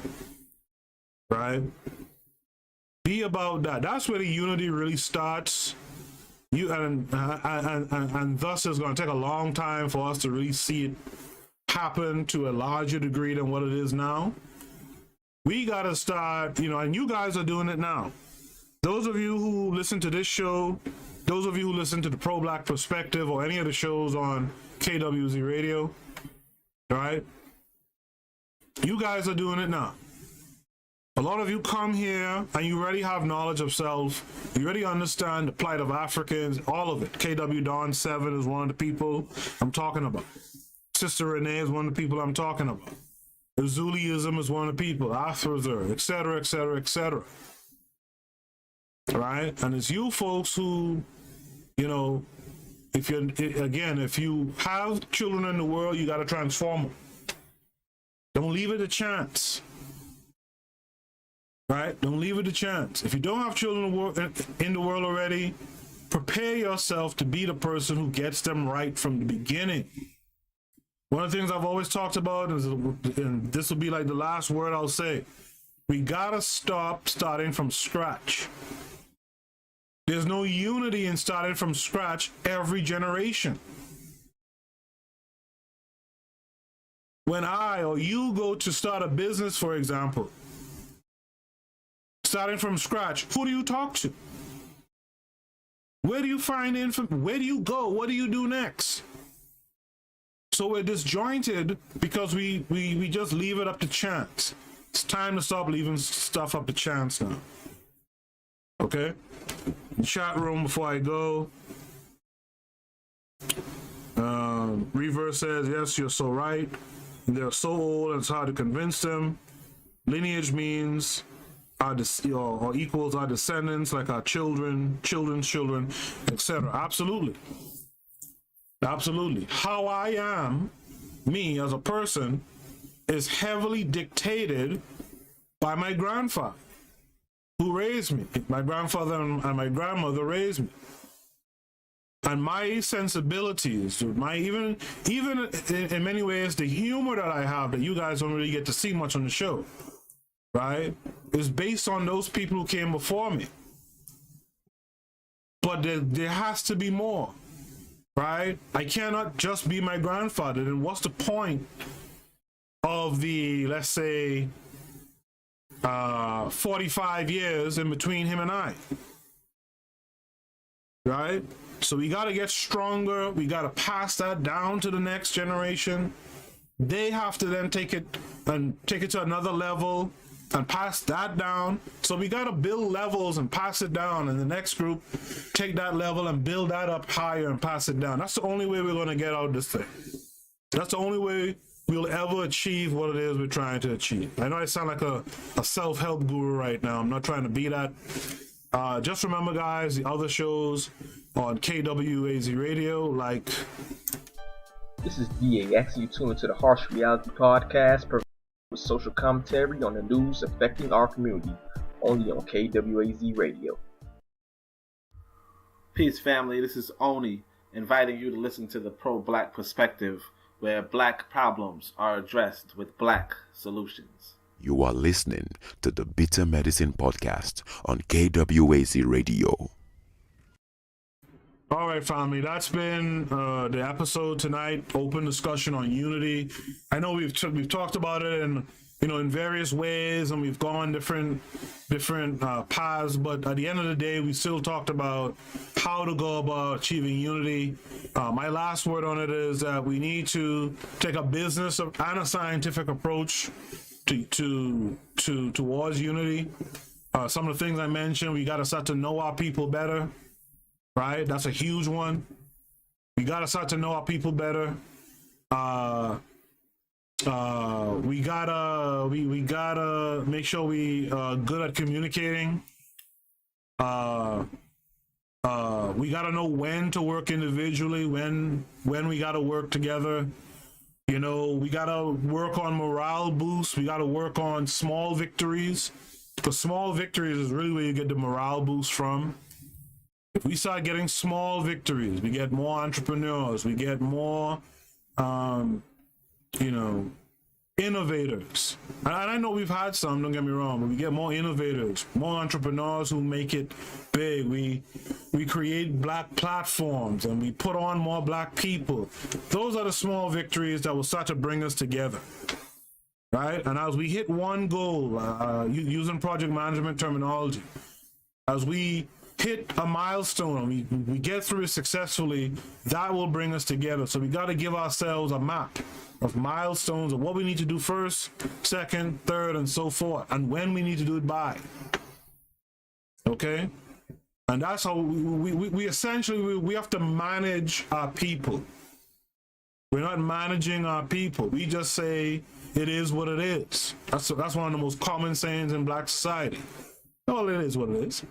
right? Be about that. That's where the unity really starts. And thus it's going to take a long time for us to really see it happen to a larger degree than what it is now. We got to start, and you guys are doing it now. Those of you who listen to this show, those of you who listen to the Pro Black Perspective or any of the shows on KWZ Radio, right? You guys are doing it now. A lot of you come here and you already have knowledge of self. You already understand the plight of Africans, all of it. KW Dawn 7 is one of the people I'm talking about. Sister Renee is one of the people I'm talking about. Zuliism is one of the people. Afrozer, etc., etc., etc. Right? And it's you folks who, if you have children in the world, you got to transform them. Don't leave it to chance. Right? Don't leave it to chance. If you don't have children in the world already, prepare yourself to be the person who gets them right from the beginning. One of the things I've always talked about is, and this will be like the last word I'll say, we gotta stop starting from scratch. There's no unity in starting from scratch every generation. When I or you go to start a business, for example, starting from scratch, who do you talk to? Where do you find information? Where do you go? What do you do next? So we're disjointed because we just leave it up to chance. It's time to stop leaving stuff up to chance now. Okay? Chat room before I go. Reverse says, yes, you're so right. They're so old, it's hard to convince them. Lineage means or equals our descendants, like our children, children's children, etc. Absolutely. Absolutely. How I am, me as a person, is heavily dictated by my grandfather, who raised me. My grandfather and my grandmother raised me. And my sensibilities, even in many ways, the humor that I have that you guys don't really get to see much on the show, right, is based on those people who came before me. But there has to be more, right? I cannot just be my grandfather. Then what's the point of the, let's say, 45 years in between him and I, right? So we got to get stronger. We got to pass that down to the next generation. They have to then take it to another level and pass that down. So we got to build levels and pass it down, and the next group take that level and build that up higher and pass it down. That's the only way we're going to get out of this thing. That's the only way we'll ever achieve what it is we're trying to achieve. I know I sound like a self-help guru right now. I'm not trying to be that. Just remember, guys, the other shows on KWAZ Radio, like... This is DAX. You tune into the Harsh Reality Podcast, with social commentary on the news affecting our community, only on KWAZ Radio. Peace, family. This is Oni, inviting you to listen to the Pro Black Perspective, where black problems are addressed with black solutions. You are listening to the Bitter Medicine Podcast on KWAZ Radio. All right, family, that's been the episode tonight. Open discussion on unity. I know we've talked about it in various ways, and we've gone different paths. But at the end of the day, we still talked about how to go about achieving unity. My last word on it is that we need to take a business and a scientific approach towards unity. Some of the things I mentioned, we got to start to know our people better. Right, that's a huge one. We gotta start to know our people better. We gotta make sure we good at communicating. We gotta know when to work individually, when we gotta work together. We gotta work on morale boosts. We gotta work on small victories, because small victories is really where you get the morale boost from. If we start getting small victories, we get more entrepreneurs, we get more, innovators. And I know we've had some, don't get me wrong, but we get more innovators, more entrepreneurs who make it big. We create black platforms and we put on more black people. Those are the small victories that will start to bring us together. Right? And as we hit one goal, using project management terminology, as we hit a milestone, we get through it successfully, that will bring us together. So we got to give ourselves a map of milestones of what we need to do first, second, third, and so forth, and when we need to do it by. Okay? And that's how we essentially, we have to manage our people. We're not managing our people. We just say, it is what it is. That's one of the most common sayings in black society. Well, it is what it is.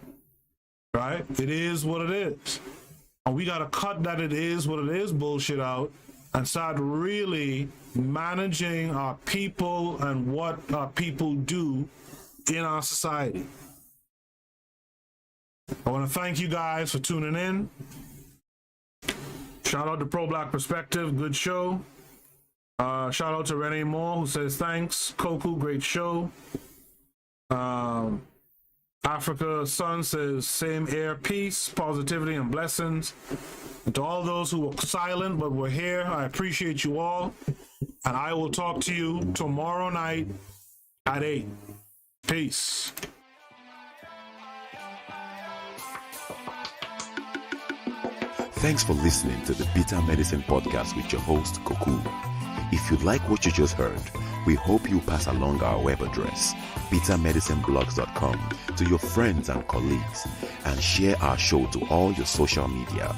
Right? It is what it is. And we got to cut that it is what it is bullshit out and start really managing our people and what our people do in our society. I want to thank you guys for tuning in. Shout out to Pro Black Perspective, good show. Shout out to Renee Moore, who says thanks. Koku, great show. Africa Sun says same air, peace, positivity, and blessings. And to all those who were silent but were here, I appreciate you all. And I will talk to you tomorrow night at 8. Peace. Thanks for listening to the Bitter Medicine Podcast with your host, Koku. If you like what you just heard, we hope you pass along our web address, bittermedicineblogs.com, to your friends and colleagues, and share our show to all your social media.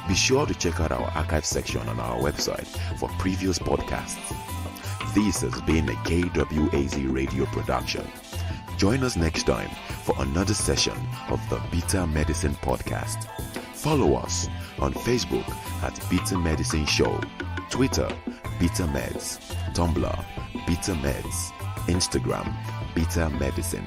Be sure to check out our archive section on our website for previous podcasts. This has been a KWAZ radio production. Join us next time for another session of the Bitter Medicine Podcast. Follow us on Facebook at Bitter Medicine Show, Twitter, Bitter Meds, Tumblr, Bitter Meds, Instagram, Bitter Medicine.